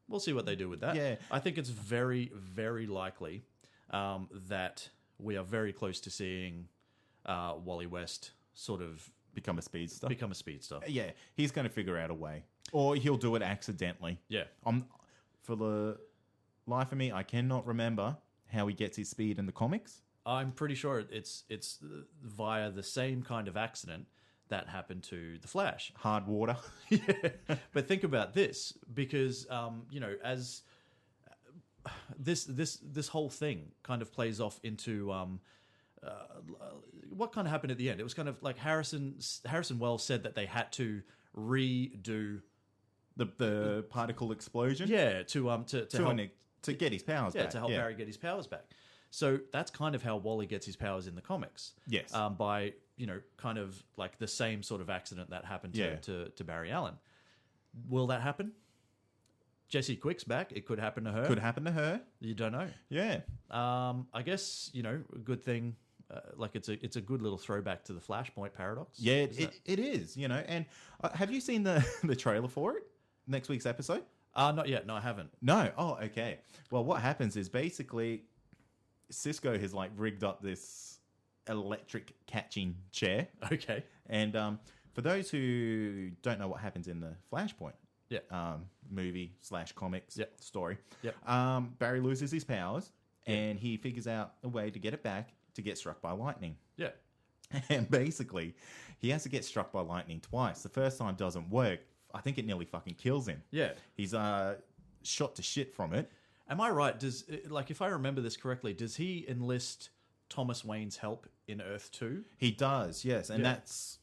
We'll see what they do with that. Yeah. I think it's very, very likely that we are very close to seeing Wally West sort of become a speedster. Yeah, he's going to figure out a way. Or he'll do it accidentally. Yeah. For the life of me, I cannot remember how he gets his speed in the comics? I'm pretty sure it's via the same kind of accident that happened to the Flash. Hard water. But think about this, because as this whole thing kind of plays off into what kind of happened at the end. It was kind of like Harrison Wells said that they had to redo The particle explosion. to help, to get his powers back. to help Barry get his powers back. So that's kind of how Wally gets his powers in the comics. Yes. By kind of like the same sort of accident that happened to Barry Allen. Will that happen? Jessie Quick's back. It could happen to her. Could happen to her. You don't know. Yeah. I guess a good thing. Like it's a good little throwback to the Flashpoint paradox. Yeah, it is. And have you seen the trailer for it? Next week's episode? Not yet. No, I haven't. No. Oh, okay. Well, what happens is basically Cisco has like rigged up this electric catching chair. Okay. And for those who don't know what happens in the Flashpoint movie / comics story, Barry loses his powers and he figures out a way to get it back to get struck by lightning. Yeah. And basically, he has to get struck by lightning twice. The first time doesn't work. I think it nearly fucking kills him. Yeah. He's shot to shit from it. Am I right? If I remember this correctly, does he enlist Thomas Wayne's help in Earth 2? He does, yes. And that's,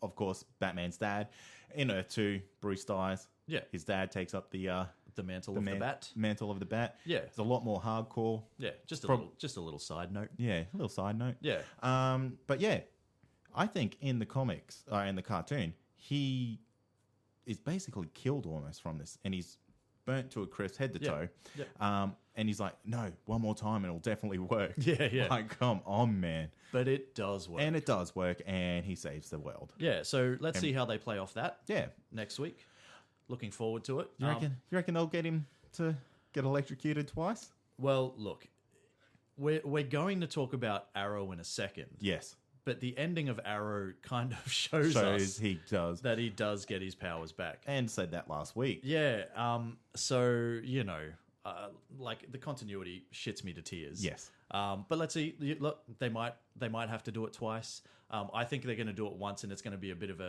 of course, Batman's dad. In Earth 2, Bruce dies. Yeah. His dad takes up the mantle of the Bat. Mantle of the Bat. Yeah. It's a lot more hardcore. Yeah, just a little side note. Yeah, a little side note. Yeah. But yeah, I think in the comics, in the cartoon, he is basically killed almost from this, and he's burnt to a crisp, head to toe. Yeah. And he's like, no, one more time and it'll definitely work. Yeah. Like, come on, man. But it does work. And it does work, and he saves the world. Yeah, so let's see how they play off that. Yeah. Next week. Looking forward to it. You reckon they'll get him to get electrocuted twice? Well, look, we're going to talk about Arrow in a second. Yes. But the ending of Arrow kind of shows us he does. that he does get his powers back. And said that last week. Yeah. So, like the continuity shits me to tears. Yes. But let's see. Look, they might have to do it twice. I think they're going to do it once, and it's going to be a bit of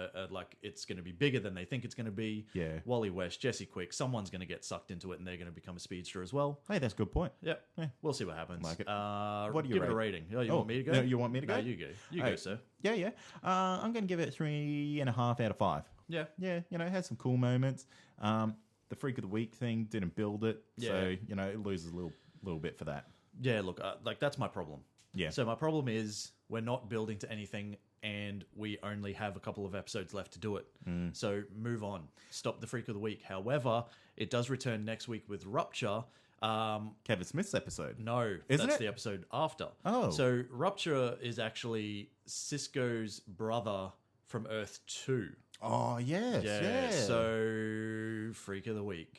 it's going to be bigger than they think it's going to be. Yeah. Wally West, Jessie Quick, someone's going to get sucked into it, and they're going to become a speedster as well. Hey, that's a good point. Yep. Yeah. We'll see what happens. Like it. What do you give it a rating? Oh, you want me to go? No, you want me to go? No, you go. You go, sir. Yeah. I'm going to give it 3.5 out of 5. Yeah. Yeah, it has some cool moments. The Freak of the Week thing didn't build it. Yeah. So, it loses a little bit for that. Yeah, look, that's my problem. Yeah. So my problem is we're not building to anything, and we only have a couple of episodes left to do it. So move on. Stop the Freak of the Week. However, it does return next week with Rupture. Kevin Smith's episode. No, Isn't that's it? the episode after. Oh. So Rupture is actually Cisco's brother from Earth 2. Oh, yes. Yeah. So Freak of the Week.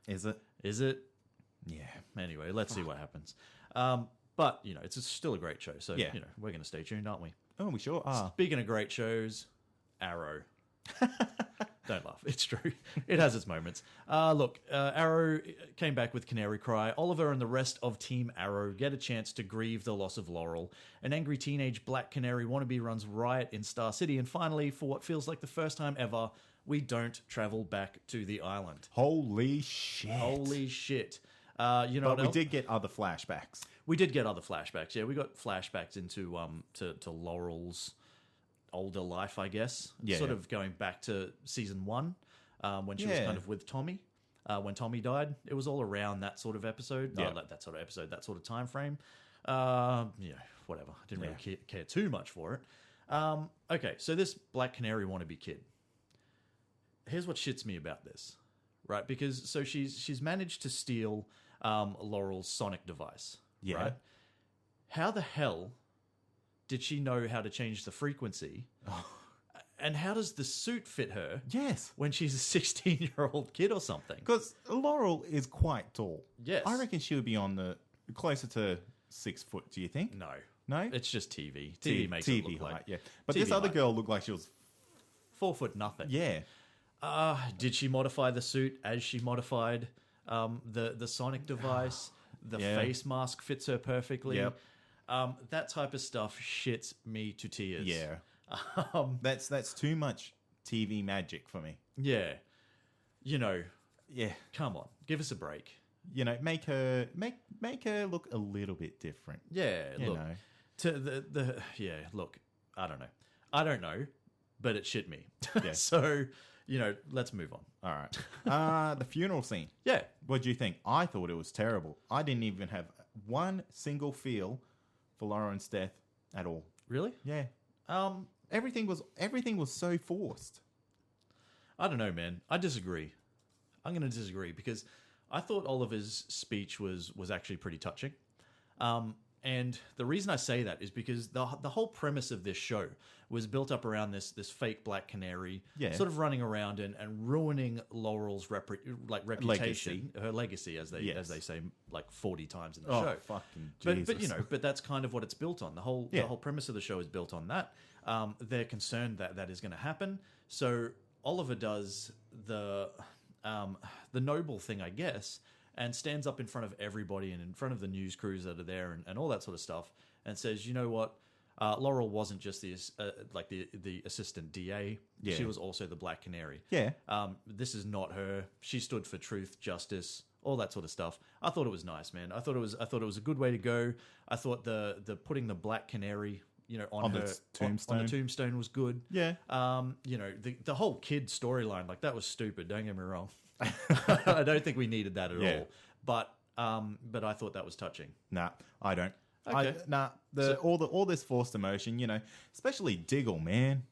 Is it? Is it? Yeah. Anyway, let's see what happens. But, it's still a great show. So, we're going to stay tuned, aren't we? Oh, we sure are. Speaking of great shows, Arrow. Don't laugh. It's true. It has its moments. Look, Arrow came back with Canary Cry. Oliver and the rest of Team Arrow get a chance to grieve the loss of Laurel. An angry teenage Black Canary wannabe runs riot in Star City. And finally, for what feels like the first time ever, we don't travel back to the island. Holy shit. Holy shit. But we did get other flashbacks. We did get other flashbacks. Yeah, we got flashbacks into to Laurel's older life, I guess. Yeah. Sort of going back to season 1 when she was kind of with Tommy. When Tommy died, it was all around that sort of episode. Yeah. That sort of episode, that sort of time frame. Whatever. I didn't really care too much for it. Okay, so this Black Canary wannabe kid. Here's what shits me about this. Right, because so she's managed to steal Laurel's sonic device. Yeah. Right? How the hell did she know how to change the frequency? And how does the suit fit her? Yes. When she's a 16-year-old kid or something? Because Laurel is quite tall. Yes. I reckon she would be on the closer to 6 foot, do you think? No. No? It's just TV. TV makes TV it look height, like... yeah. But TV this other height. girl looked like she was... 4 foot nothing. Yeah. Did she modify the suit as she modified the sonic device? The face mask fits her perfectly. Yep. That type of stuff shits me to tears. Yeah. That's too much TV magic for me. Yeah. You know, Yeah. come on, give us a break. You know, make her look a little bit different. Yeah, You look. know. Look, I don't know, but it shit me. Yeah. So, let's move on. All right. The funeral scene. Yeah. What do you think? I thought it was terrible. I didn't even have one single feel for Lauren's death at all. Really? Yeah. Everything was so forced. I don't know, man. I disagree. I'm going to disagree because I thought Oliver's speech was actually pretty touching. And the reason I say that is because the whole premise of this show was built up around this fake black canary, sort of running around and ruining Laurel's reputation, her legacy, as they say like 40 times in the show. Fucking Jesus. But that's kind of what it's built on. The whole premise of the show is built on that. They're concerned that is going to happen, so Oliver does the noble thing, I guess, and stands up in front of everybody and in front of the news crews that are there and all that sort of stuff, and says, you know what, Laurel wasn't just the assistant DA. Yeah. She was also the Black Canary. Yeah. This is not her. She stood for truth, justice, all that sort of stuff. I thought it was nice, man. I thought it was a good way to go. I thought the putting the Black Canary, on her tombstone. on the tombstone was good. Yeah. The whole kid storyline, like, that was stupid. Don't get me wrong. I don't think we needed that at all. But I thought that was touching. Nah, I don't. Okay. All this forced emotion, especially Diggle, man.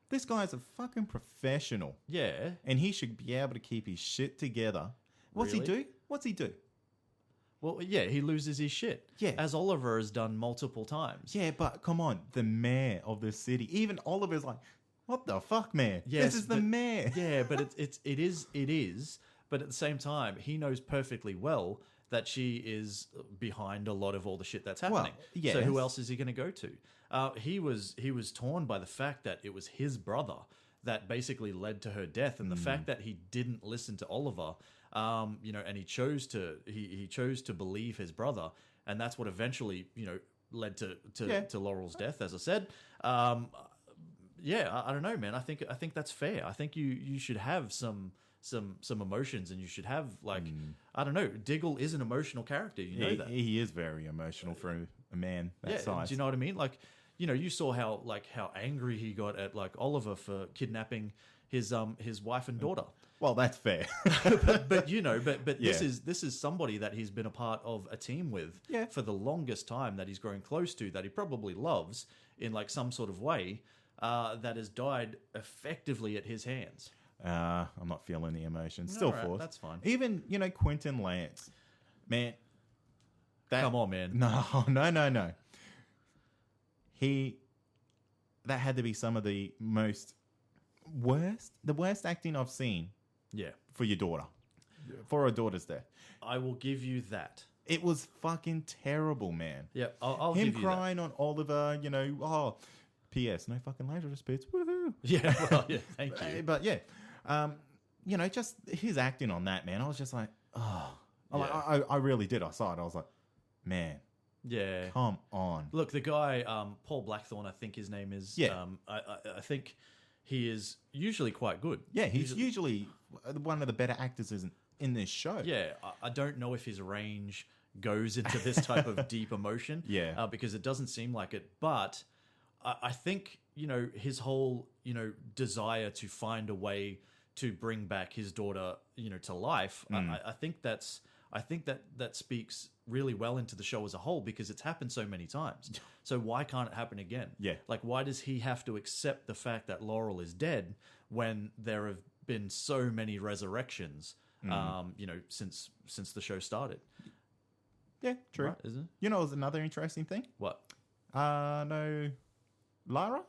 This guy's a fucking professional. Yeah. And he should be able to keep his shit together. What's he do? Well, yeah, he loses his shit. Yeah. As Oliver has done multiple times. Yeah, but come on, the mayor of this city. Even Oliver's like, what the fuck, man? Yes, this is the mayor. Yeah, but it is. But at the same time, he knows perfectly well that she is behind a lot of all the shit that's happening. Well, yes. So who else is he going to go to? He was torn by the fact that it was his brother that basically led to her death, and the fact that he didn't listen to Oliver, and he chose to believe his brother, and that's what eventually led to Laurel's death, as I said. I don't know, man. I think that's fair. I think you should have some emotions, and you should have, like, I don't know. Diggle is an emotional character. You know that he is very emotional for a man that size. Do you know what I mean? Like, you saw how angry he got at, like, Oliver for kidnapping his wife and daughter. Well, that's fair. but this is somebody that he's been a part of a team with for the longest time, that he's grown close to, that he probably loves in, like, some sort of way, that has died effectively at his hands. I'm not feeling the emotion. Still Right, forced. that's fine. Even, Quentin Lance. Man. Come on, man. No. That had to be some of the worst acting I've seen for your daughter. For her daughter's death. I will give you that. It was fucking terrible, man. Yeah, I'll Him give you crying on Oliver, P.S. No fucking Lazarus bits. Woohoo. Yeah, well, yeah, thank you. But yeah, just his acting on that, man. I was just like, oh, I really did. I saw it. I was like, man, yeah, come on. Look, the guy, Paul Blackthorne, I think his name is. Yeah. I think he is usually quite good. Yeah, he's usually one of the better actors in this show. Yeah, I don't know if his range goes into this type of deep emotion. Yeah, because it doesn't seem like it, but I think, his whole, desire to find a way to bring back his daughter, to life. I think that speaks really well into the show as a whole, because it's happened so many times. So why can't it happen again? Yeah. Like, why does he have to accept the fact that Laurel is dead when there have been so many resurrections, since the show started? Yeah, true. Right, isn't it? You know, there's another interesting thing. What? No, Lara?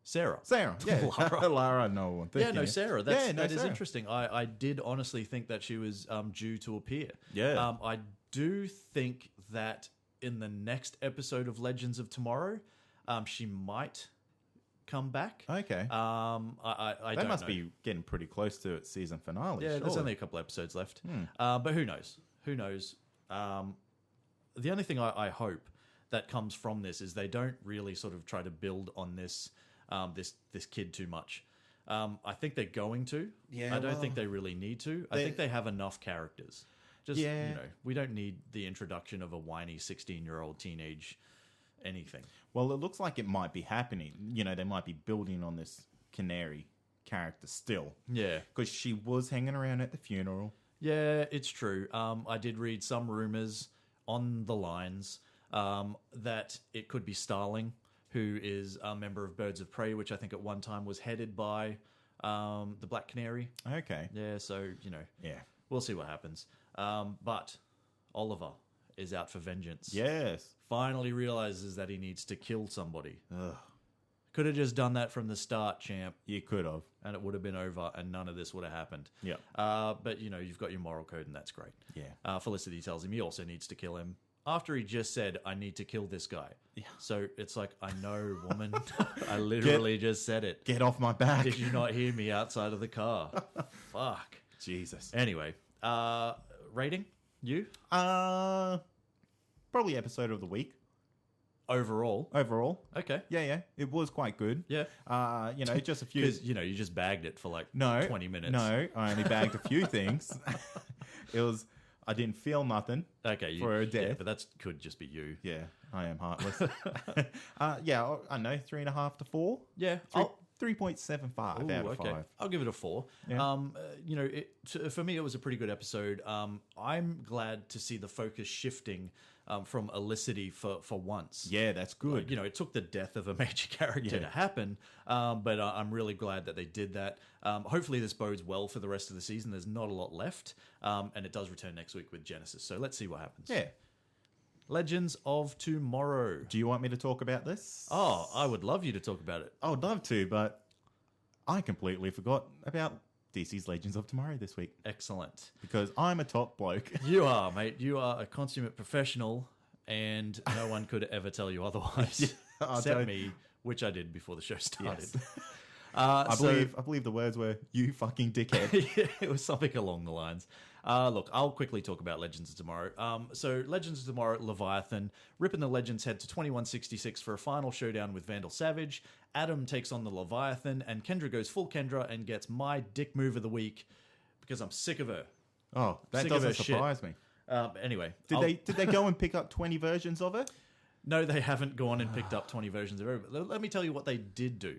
Sarah. Yeah. Lara, no one. Yeah, no, Sarah. That is Sarah. interesting. I did honestly think that she was due to appear. Yeah. I do think that in the next episode of Legends of Tomorrow, she might come back. Okay. I that don't must know. be getting pretty close to its season finale. Yeah, there's surely. only a couple episodes left. But who knows? Who knows? The only thing I hope that comes from this is they don't really sort of try to build on this this kid too much. I think they're going to. Yeah, I don't think they really need to. I think they have enough characters. Just, we don't need the introduction of a whiny 16-year-old teenage anything. Well, it looks like it might be happening. They might be building on this Canary character still. Yeah. Because she was hanging around at the funeral. Yeah, it's true. I did read some rumors on the lines that it could be Starling, who is a member of Birds of Prey, which I think at one time was headed by the Black Canary. Okay. Yeah, so, Yeah. we'll see what happens. But Oliver is out for vengeance. Yes. Finally realizes that he needs to kill somebody. Ugh. Could have just done that from the start, champ. You could have. And it would have been over and none of this would have happened. Yeah. But, you've got your moral code and that's great. Yeah. Felicity tells him he also needs to kill him after he just said, I need to kill this guy. Yeah. So it's like, I know, woman. I literally just said it. Get off my back. Did you not hear me outside of the car? Fuck. Jesus. Anyway, rating? You? Probably episode of the week. Overall? Okay. Yeah. It was quite good. Yeah. Just a few. Because, you just bagged it for 20 minutes. No, I only bagged a few things. I didn't feel nothing for a death. Yeah, but that could just be you. Yeah, I am heartless. I know, 3.5 to 4. Yeah. 3.75 out of 5. I'll give it a 4. Yeah. For me, it was a pretty good episode. I'm glad to see the focus shifting from Elicity for once. Yeah, that's good. It took the death of a major character to happen, but I'm really glad that they did that. Hopefully this bodes well for the rest of the season. There's not a lot left, and it does return next week with Genesis. So let's see what happens. Yeah. Legends of Tomorrow. Do you want me to talk about this? Oh, I would love you to talk about it. I would love to, but I completely forgot about DC's Legends of Tomorrow this week. Excellent. Because I'm a top bloke. You are, mate. You are a consummate professional, and no one could ever tell you otherwise. Except me, which I did before the show started. Yes. I believe the words were, you fucking dickhead. Yeah, it was something along the lines. Look, I'll quickly talk about Legends of Tomorrow. So Legends of Tomorrow, Leviathan, Rip and the Legends head to 2166 for a final showdown with Vandal Savage. Adam takes on the Leviathan, and Kendra goes full Kendra and gets my dick move of the week because I'm sick of her. Oh, that Sick of her doesn't surprise me. Anyway. Did they go and pick up 20 versions of it? No, they haven't gone and picked up 20 versions of it. Let me tell you what they did do.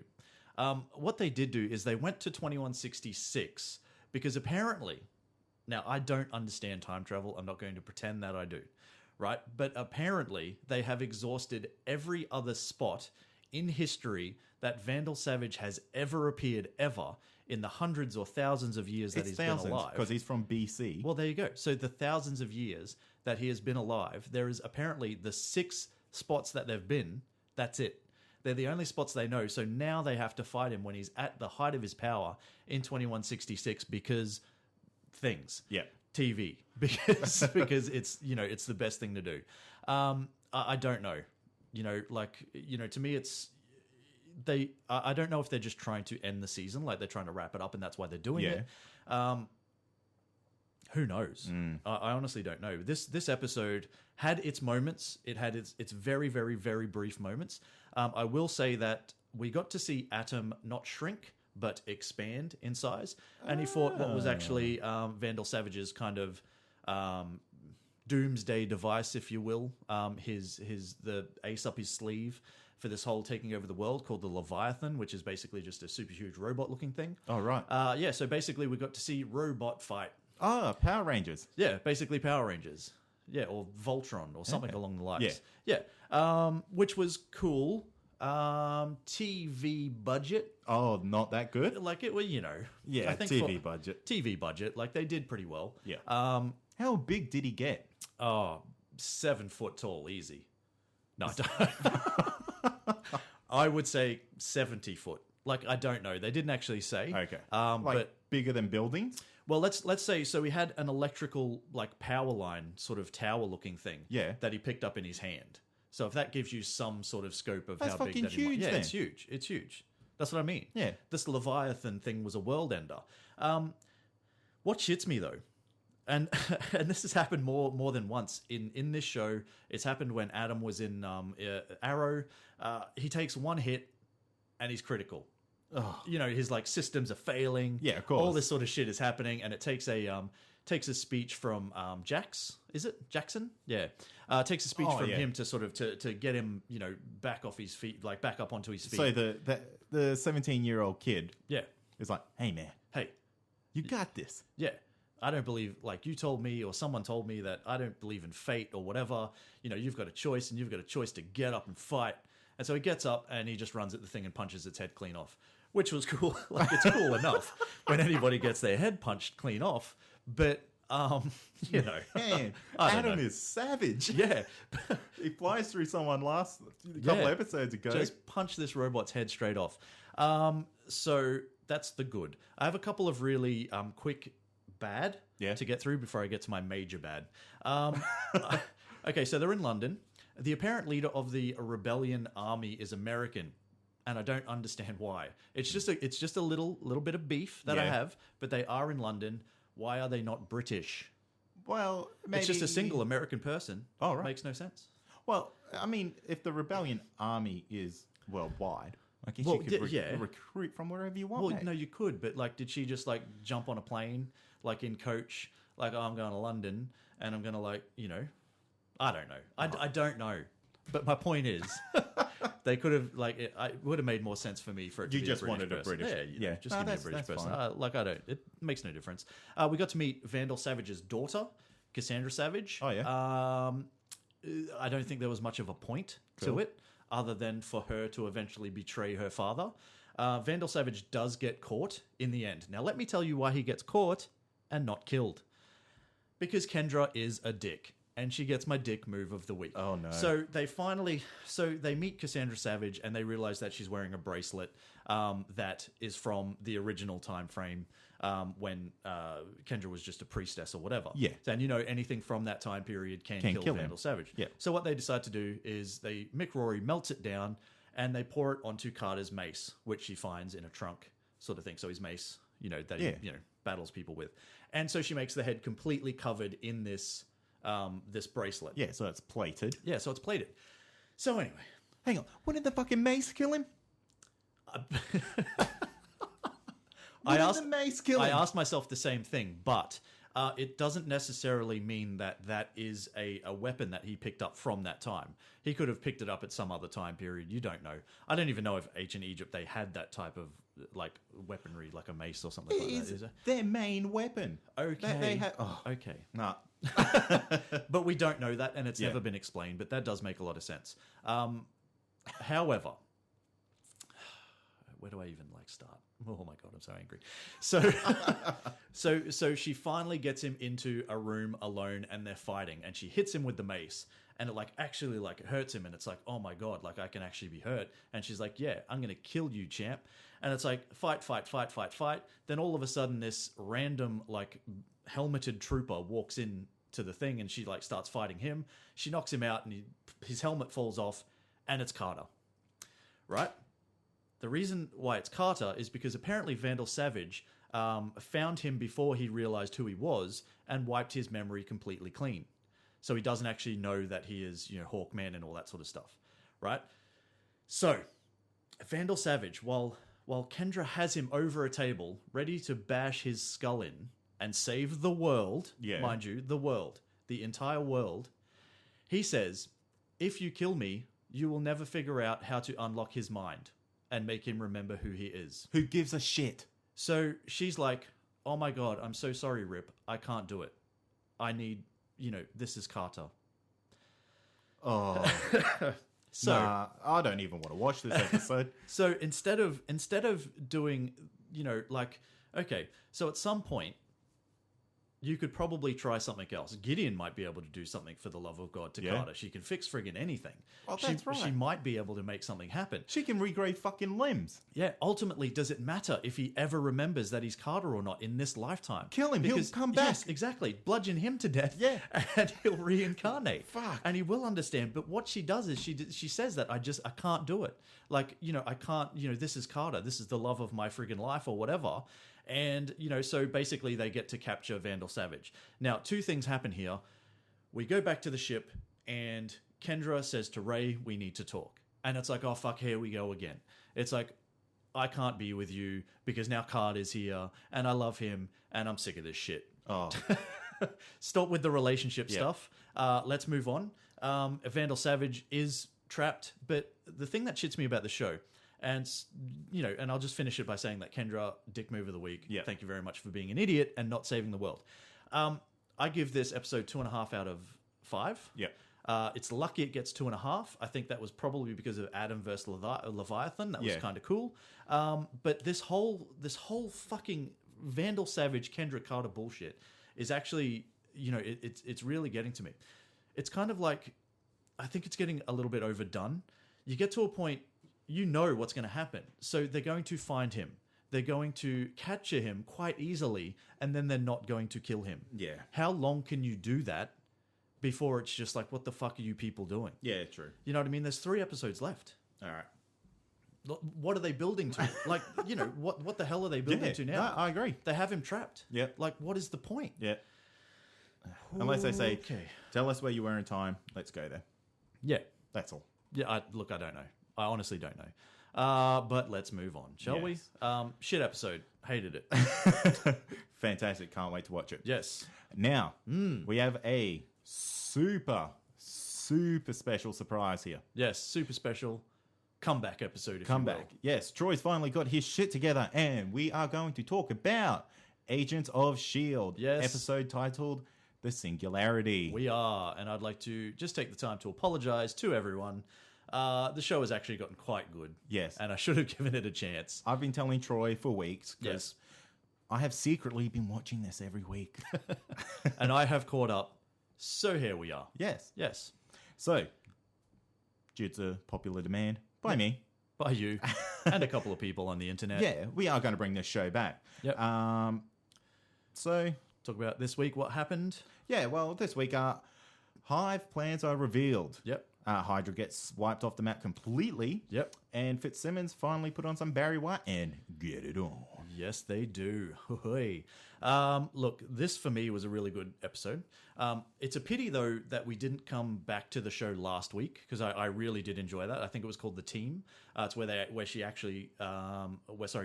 What they did do is they went to 2166 because apparently, now I don't understand time travel. I'm not going to pretend that I do, right? But apparently they have exhausted every other spot in history that Vandal Savage has ever appeared ever in the hundreds or thousands of years that he's been alive. Because he's from BC. Well, there you go. So the thousands of years that he has been alive, there is apparently the 6 spots that they've been, that's it. They're the only spots they know, so now they have to fight him when he's at the height of his power in 2166 because things. Yeah. TV. Because it's, it's the best thing to do. I don't know. To me it's I don't know if they're just trying to end the season, like they're trying to wrap it up and that's why they're doing it. Who knows? I honestly don't know. This episode had its moments. It had its very, very, very brief moments. I will say that we got to see Atom not shrink, but expand in size. And he fought what was actually Vandal Savage's kind of doomsday device, if you will. The ace up his sleeve for this whole taking over the world called the Leviathan, which is basically just a super huge robot looking thing. Oh, right. So basically we got to see robot fight. Oh, Power Rangers. Yeah, basically Power Rangers. Yeah, or Voltron or something along the lines. Yeah. Which was cool. TV budget. Oh, not that good? Like it, well, Yeah, I think TV budget. TV budget. Like they did pretty well. Yeah. How big did he get? Oh, 7 foot tall, easy. No, I don't. I would say 70 foot. Like, I don't know. They didn't actually say. Okay. But bigger than buildings? well, let's say so he had an electrical power line sort of tower looking thing. Yeah. That he picked up in his hand. So if that gives you some sort of scope of That's how big fucking that he might, huge yeah, then. it's huge. It's huge. That's what I mean. Yeah. This Leviathan thing was a world ender. What shits me though, And and this has happened more than once in this show. It's happened when Adam was in Arrow. He takes one hit and he's critical. You know, his like systems are failing. Yeah, of course. All this sort of shit is happening, and it takes a speech from Jax. Is it Jackson? Yeah, takes a speech from him to sort of to get him, you know, back off his feet, like back up onto his feet. So the 17-year-old kid, is like, hey man, you got this. Yeah. I don't believe, like you told me or someone told me that I don't believe in fate or whatever. You know, you've got a choice and you've got a choice to get up and fight. And so he gets up and he just runs at the thing and punches its head clean off, which was cool. Like, it's cool enough when anybody gets their head punched clean off. But, you know. Man, Adam is savage. Yeah. He flies through someone a couple episodes ago. Just punch this robot's head straight off. So that's the good. I have a couple of really quick bad to get through before I get to my major bad. Okay, so they're in London. The apparent leader of the rebellion army is American, and I don't understand why. It's just a little bit of beef that I have, but they are in London. Why are they not British? Well, maybe... It's just a single American person. Oh, right. Makes no sense. Well, I mean, if the rebellion army is worldwide, I guess you could recruit from wherever you want. Well, no, you could, but like, did she just like jump on a plane, like in coach, like, oh, I'm going to London, and I'm going to like, you know, I don't know. I don't know. But my point is, they could have, like, it would have made more sense for me for it to be just a British wanted person. a British. Yeah, just give me a British person. Like, I don't, it makes no difference. We got to meet Vandal Savage's daughter, Cassandra Savage. Oh, yeah. I don't think there was much of a point to it, other than for her to eventually betray her father. Vandal Savage does get caught in the end. Now, let me tell you why he gets caught and not killed. Because Kendra is a dick. And she gets my dick move of the week. Oh, no. So they meet Cassandra Savage and they realize that she's wearing a bracelet that is from the original time frame when Kendra was just a priestess or whatever. Yeah. And you know, anything from that time period can kill Vandal Savage. Yeah. So what they decide to do is Mick Rory melts it down and they pour it onto Carter's mace, which she finds in a trunk sort of thing. So his mace, you know, that he battles people with. And so she makes the head completely covered in this bracelet. Yeah, so it's plated. Yeah, so it's plated. So anyway. Hang on. Wouldn't the fucking mace kill him? I asked myself the same thing, but it doesn't necessarily mean that is a weapon that he picked up from that time. He could have picked it up at some other time period. You don't know. I don't even know if ancient Egypt, they had that type of like weaponry, like a mace or something like that. Is it their main weapon? Okay. They had, okay. Nah. But we don't know that, and it's never been explained, but that does make a lot of sense. However, where do I even like start? Oh my god, I'm so angry. So she finally gets him into a room alone and they're fighting and she hits him with the mace and it like actually like hurts him and it's like, oh my god, like I can actually be hurt. And she's like, yeah, I'm gonna kill you, champ. And it's like fight. Then all of a sudden this random like helmeted trooper walks in to the thing and she like starts fighting him. She knocks him out and his helmet falls off and it's Carter. Right? The reason why it's Carter is because apparently Vandal Savage found him before he realized who he was and wiped his memory completely clean. So he doesn't actually know that he is, you know, Hawkman and all that sort of stuff, right? So Vandal Savage, while Kendra has him over a table, ready to bash his skull in and save the world, mind you, the world, the entire world, he says, if you kill me, you will never figure out how to unlock his mind and make him remember who he is. Who gives a shit? So she's like, oh my god, I'm so sorry, Rip. I can't do it. I need, you know, this is Carter. Oh. So I don't even want to watch this episode. So instead of doing, you know, like, okay, so at some point, you could probably try something else. Gideon might be able to do something for the love of God to Carter. She can fix friggin' anything. Well, that's right. She might be able to make something happen. She can regrade fucking limbs. Yeah, ultimately, does it matter if he ever remembers that he's Carter or not in this lifetime? Kill him, he'll come back. Yes, exactly. Bludgeon him to death. Yeah. And he'll reincarnate. Fuck. And he will understand. But what she does is she says that I can't do it. Like, you know, I can't, you know, this is Carter. This is the love of my friggin' life or whatever. And, so basically they get to capture Vandal Savage. Now, two things happen here. We go back to the ship, and Kendra says to Ray, we need to talk. And it's like, oh, fuck, here we go again. It's like, I can't be with you because now Kade is here, and I love him, and I'm sick of this shit. Oh, Stop with the relationship stuff. Let's move on. Vandal Savage is trapped, but the thing that shits me about the show, and I'll just finish it by saying that Kendra, dick move of the week. Yeah. Thank you very much for being an idiot and not saving the world. I give this episode 2.5 out of 5. Yeah. It's lucky it gets 2.5. I think that was probably because of Adam versus Leviathan. That was kind of cool. But this whole fucking Vandal Savage Kendra Carter bullshit is actually, it's really getting to me. It's kind of like, I think it's getting a little bit overdone. You get to a point, you know what's going to happen. So they're going to find him. They're going to capture him quite easily, and then they're not going to kill him. Yeah. How long can you do that before it's just like, what the fuck are you people doing? Yeah, true. You know what I mean? There's 3 episodes left. All right. What are they building to? Like, what the hell are they building to now? No, I agree. They have him trapped. Yeah. Like, what is the point? Yeah. Unless they say, Okay. tell us where you were in time, let's go there. Yeah. That's all. Yeah, I don't know. I honestly don't know. But let's move on, shall Yes. we? Shit episode. Hated it. Fantastic. Can't wait to watch it. Yes. Now, we have a super special surprise here. Yes, super special comeback episode, if you Comeback. will. Yes, Troy's finally got his shit together, and we are going to talk about Agents of S.H.I.E.L.D. Yes. Episode titled The Singularity. We are, and I'd like to just take the time to apologize to everyone. The show has actually gotten quite good. Yes. And I should have given it a chance. I've been telling Troy for weeks because Yes. I have secretly been watching this every week. And I have caught up. So here we are. Yes. Yes. So, due to popular demand by me, By you and a couple of people on the internet. yeah, we are going to bring this show back. Yep. So, Talk about this week, what happened. yeah, well, this week, Hive plans are revealed. Yep. Hydra gets wiped off the map completely. Yep. And Fitzsimmons finally put on some Barry White and get it on. Yes, they do. Hoo-hoo. Look, this for me was a really good episode. It's a pity, though, that we didn't come back to the show last week, because I really did enjoy that. I think it was called The Team. It's where she actually,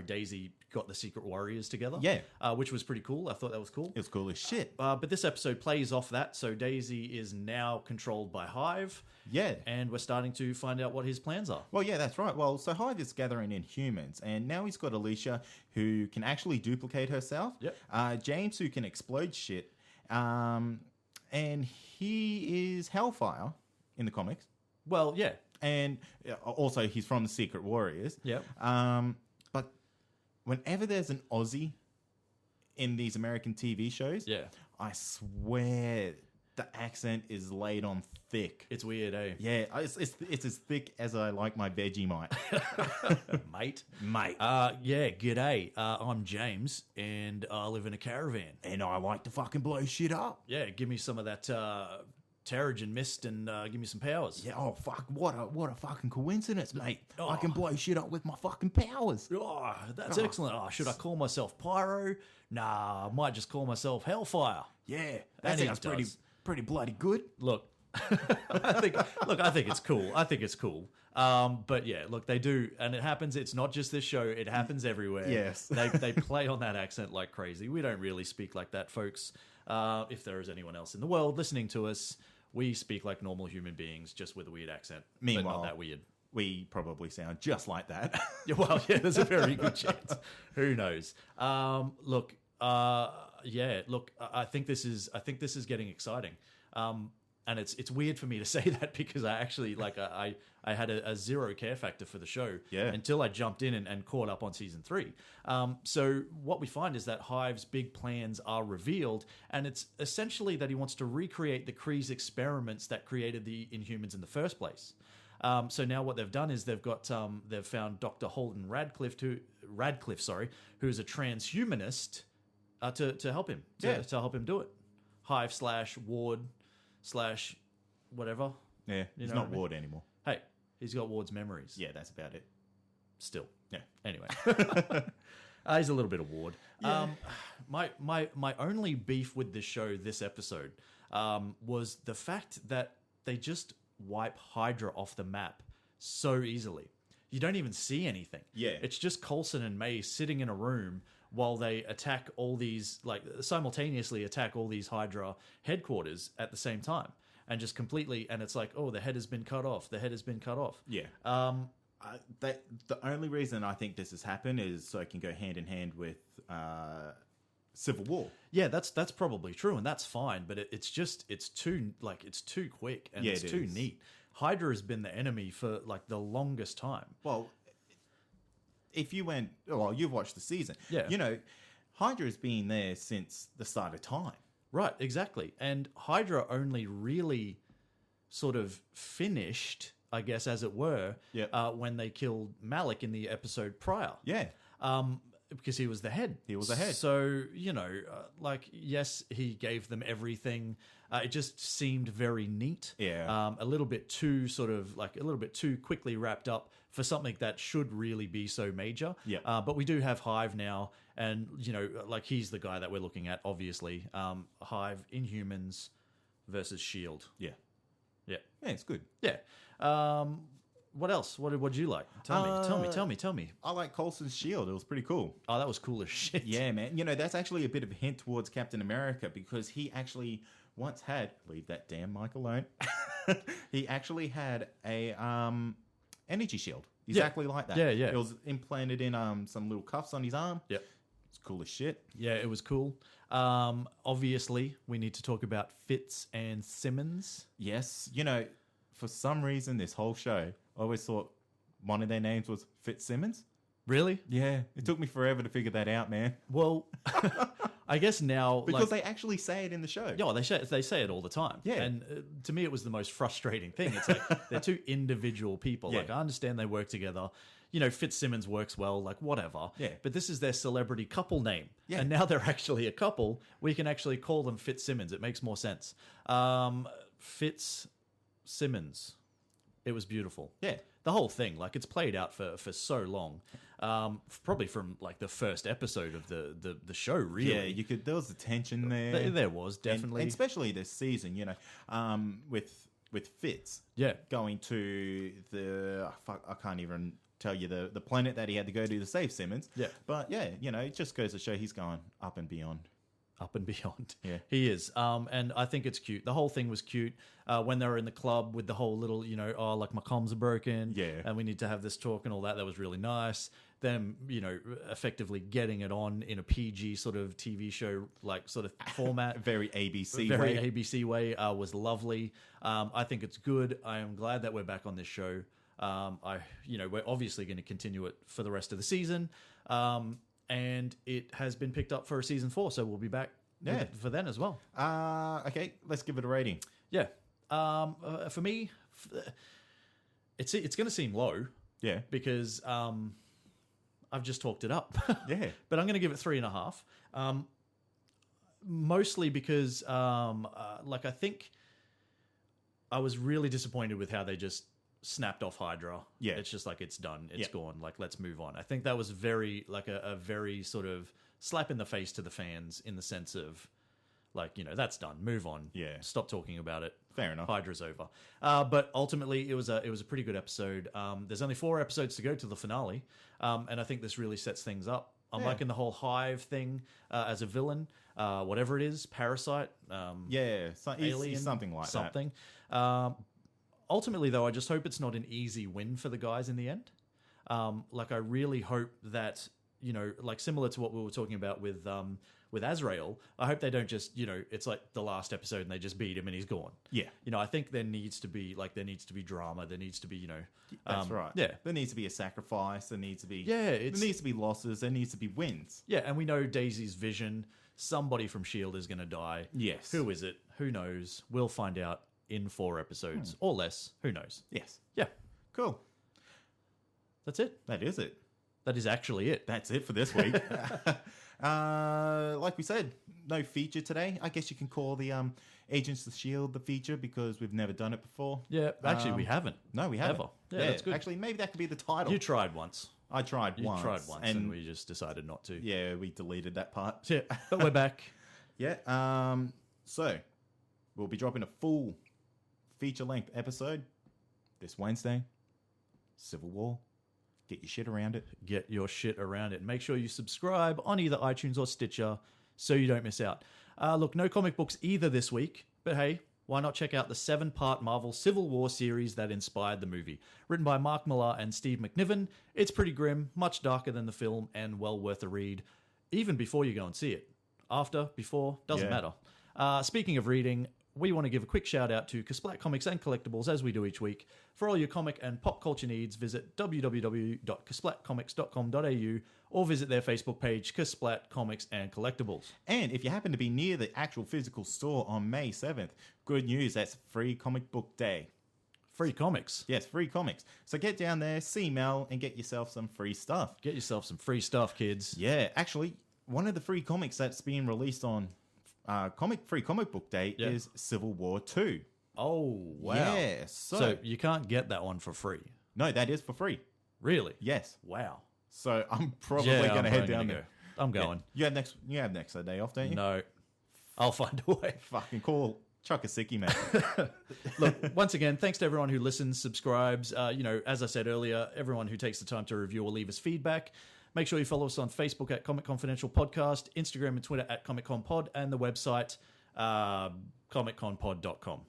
Daisy got the Secret Warriors together. Yeah. Which was pretty cool. I thought that was cool. It was cool as shit. But this episode plays off that, so Daisy is now controlled by Hive. Yeah. And we're starting to find out what his plans are. Well, yeah, that's right. Well, so Hive is gathering in humans, and now he's got Alicia, who can actually duplicate herself. Yep. James, who can explode shit. And he is Hellfire in the comics. Well, yeah. And also, he's from the Secret Warriors. Yep. But whenever there's an Aussie in these American TV shows, Yeah. I swear the accent is laid on thick. It's weird, eh? Yeah, it's as thick as I like my Vegemite. Mate. Mate. Yeah, g'day. I'm James, and I live in a caravan. And I like to fucking blow shit up. Yeah, give me some of that Terrigen mist and give me some powers. Yeah, oh fuck, what a fucking coincidence, mate. Oh. I can blow shit up with my fucking powers. Oh, that's excellent. Oh, should I call myself Pyro? Nah, I might just call myself Hellfire. Yeah, that And he sounds does. pretty bloody good. Look, I think it's cool. I think it's cool. But yeah, look, they do, and it happens. It's not just this show; it happens everywhere. Yes. they play on that accent like crazy. We don't really speak like that, folks. If there is anyone else in the world listening to us, we speak like normal human beings, just with a weird accent. Meanwhile, but not that weird. We probably sound just like that. Yeah, well, yeah, there's a very good chance. Who knows? Look, I think this is getting exciting. And it's weird for me to say that because I actually I had a zero care factor for the show until I jumped in and caught up on season 3. So what we find is that Hive's big plans are revealed, and it's essentially that he wants to recreate the Kree's experiments that created the Inhumans in the first place. So now what they've done is they've found Dr. Holden Radcliffe, who is a transhumanist, to help him to help him do it. Hive / Ward / whatever. Yeah, he's know not what I mean? Ward anymore. Hey, he's got Ward's memories. Yeah, that's about it. Still. Yeah. Anyway. He's a little bit of Ward. Yeah. My only beef with this show, this episode, was the fact that they just wipe Hydra off the map so easily. You don't even see anything. Yeah. It's just Coulson and May sitting in a room while they attack all these, like, simultaneously attack all these Hydra headquarters at the same time. And just completely, and it's like, oh, the head has been cut off. The head has been cut off. Yeah. The only reason I think this has happened is so it can go hand in hand with Civil War. Yeah, that's probably true, and that's fine. But it's too quick and it's too neat. Hydra has been the enemy for like the longest time. Well, if you went, well, you've watched the season. Yeah. You know, Hydra has been there since the start of time. Right, exactly. And Hydra only really sort of finished, I guess, as it were, when they killed Malik in the episode prior. Yeah. Because he was the head. He was the head. So, you know, yes, he gave them everything. It just seemed very neat. Yeah. A little bit too quickly wrapped up for something that should really be so major. Yeah. But we do have Hive now, and, you know, like, he's the guy that we're looking at, obviously. Hive, Inhumans versus S.H.I.E.L.D. Yeah. Yeah. Yeah, it's good. Yeah. What else? What did you like? Tell me. I like Coulson's shield. It was pretty cool. Oh, that was cool as shit. Yeah, man. You know, that's actually a bit of a hint towards Captain America because he actually once had, leave that damn mic alone, he actually had a energy shield. Exactly like that. Yeah, yeah. It was implanted in some little cuffs on his arm. Yep. It's cool as shit. Yeah, it was cool. Obviously, we need to talk about Fitz and Simmons. Yes. You know, for some reason, this whole show, I always thought one of their names was Fitzsimmons. Really? Yeah. It took me forever to figure that out, man. Well, I guess now... Because they actually say it in the show. Yeah, well, they say it all the time. Yeah. And to me, it was the most frustrating thing. It's like, they're two individual people. Yeah. Like, I understand they work together. You know, Fitzsimmons works well, like, whatever. Yeah. But this is their celebrity couple name. Yeah. And now they're actually a couple. We can actually call them Fitzsimmons. It makes more sense. Fitzsimmons. It was beautiful. Yeah. The whole thing, like, it's played out for so long. Probably from, like, the first episode of the show, really. Yeah, you could. There was the tension there. There was, definitely. And especially this season, you know, with Fitz. Yeah. Going to I can't even tell you the planet that he had to go to save Simmons. Yeah. But, yeah, you know, it just goes to show he's gone up and beyond. Up and beyond. Yeah. He is. And I think it's cute. The whole thing was cute. When they were in the club with the whole little, you know, oh, like, my comms are broken. Yeah. And we need to have this talk and all that. That was really nice. Them, you know, effectively getting it on in a PG sort of TV show, like, sort of format. Very ABC Very way. ABC way was lovely. I think it's good. I am glad that we're back on this show. We're obviously going to continue it for the rest of the season. And it has been picked up for a season 4, so we'll be back for then as well. Okay, let's give it a rating. Yeah. For me, it's going to seem low. Yeah. Because I've just talked it up. Yeah. But I'm going to give it 3.5. Mostly because, I think I was really disappointed with how they just snapped off Hydra. Yeah. It's just like, it's done. It's gone. Like, let's move on. I think that was very, like, a very sort of slap in the face to the fans in the sense of, like, you know, that's done. Move on. Yeah. Stop talking about it. Fair enough. Hydra's over. But ultimately, it was a pretty good episode. There's only 4 episodes to go to the finale. And I think this really sets things up. I'm liking the whole Hive thing as a villain, whatever it is, Parasite, Alien, something like something. Ultimately, though, I just hope it's not an easy win for the guys in the end. I really hope that, you know, like, similar to what we were talking about with Azrael, I hope they don't just, you know, it's like the last episode and they just beat him and he's gone. Yeah. You know, I think there needs to be drama. There needs to be, you know... That's right. Yeah. There needs to be a sacrifice. There needs to be... Yeah, there needs to be losses. There needs to be wins. Yeah, and we know Daisy's vision. Somebody from S.H.I.E.L.D. is going to die. Yes. Who is it? Who knows? We'll find out in 4 episodes. Or less. Who knows? Yes. Yeah. Cool. That's it. That is it. That is actually it. That's it for this week. Like we said, no feature today. I guess you can call the Agents of S.H.I.E.L.D. the feature because we've never done it before. Yeah, actually, we haven't. No, we haven't. Ever. Yeah, that's good. Actually, maybe that could be the title. You tried once. I tried You once. tried once, and we just decided not to. Yeah, we deleted that part. Yeah, but we're back. Yeah. So we'll be dropping a full feature-length episode this Wednesday. Civil War. Get your shit around it. Get your shit around it. Make sure you subscribe on either iTunes or Stitcher so you don't miss out. Look, no comic books either this week, but hey, why not check out the 7-part Marvel Civil War series that inspired the movie? Written by Mark Millar and Steve McNiven, it's pretty grim, much darker than the film, and well worth a read, even before you go and see it. After, before, doesn't matter. Speaking of reading, we want to give a quick shout out to Kasplat Comics and Collectibles, as we do each week. For all your comic and pop culture needs, visit www.kasplatcomics.com.au or visit their Facebook page, Kasplat Comics and Collectibles. And if you happen to be near the actual physical store on May 7th, good news, that's Free Comic Book Day. Free comics. Yes, free comics. So get down there, see Mel, and get yourself some free stuff. Get yourself some free stuff, kids. Yeah, actually, one of the free comics that's being released on Free Comic Book Day is Civil War 2. Oh, wow. Yeah, so you can't get that one for free. No, that is for free. Really? Yes. Wow. So I'm probably going to head down there. I'm going. Yeah. You have next day off, don't you? No. I'll find a way. Fucking cool. Chuck a sickie, man. Look, once again, thanks to everyone who listens, subscribes. As I said earlier, everyone who takes the time to review or leave us feedback. Make sure you follow us on Facebook at Comic Confidential Podcast, Instagram and Twitter at Comic Con Pod, and the website, comicconpod.com.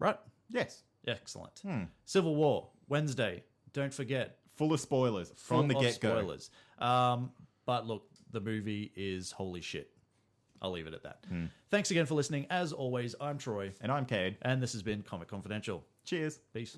Right? Yes. Excellent. Civil War, Wednesday. Don't forget. Full of spoilers from the get-go. Spoilers. But look, the movie is holy shit. I'll leave it at that. Thanks again for listening. As always, I'm Troy. And I'm Kade. And this has been Comic Confidential. Cheers. Peace.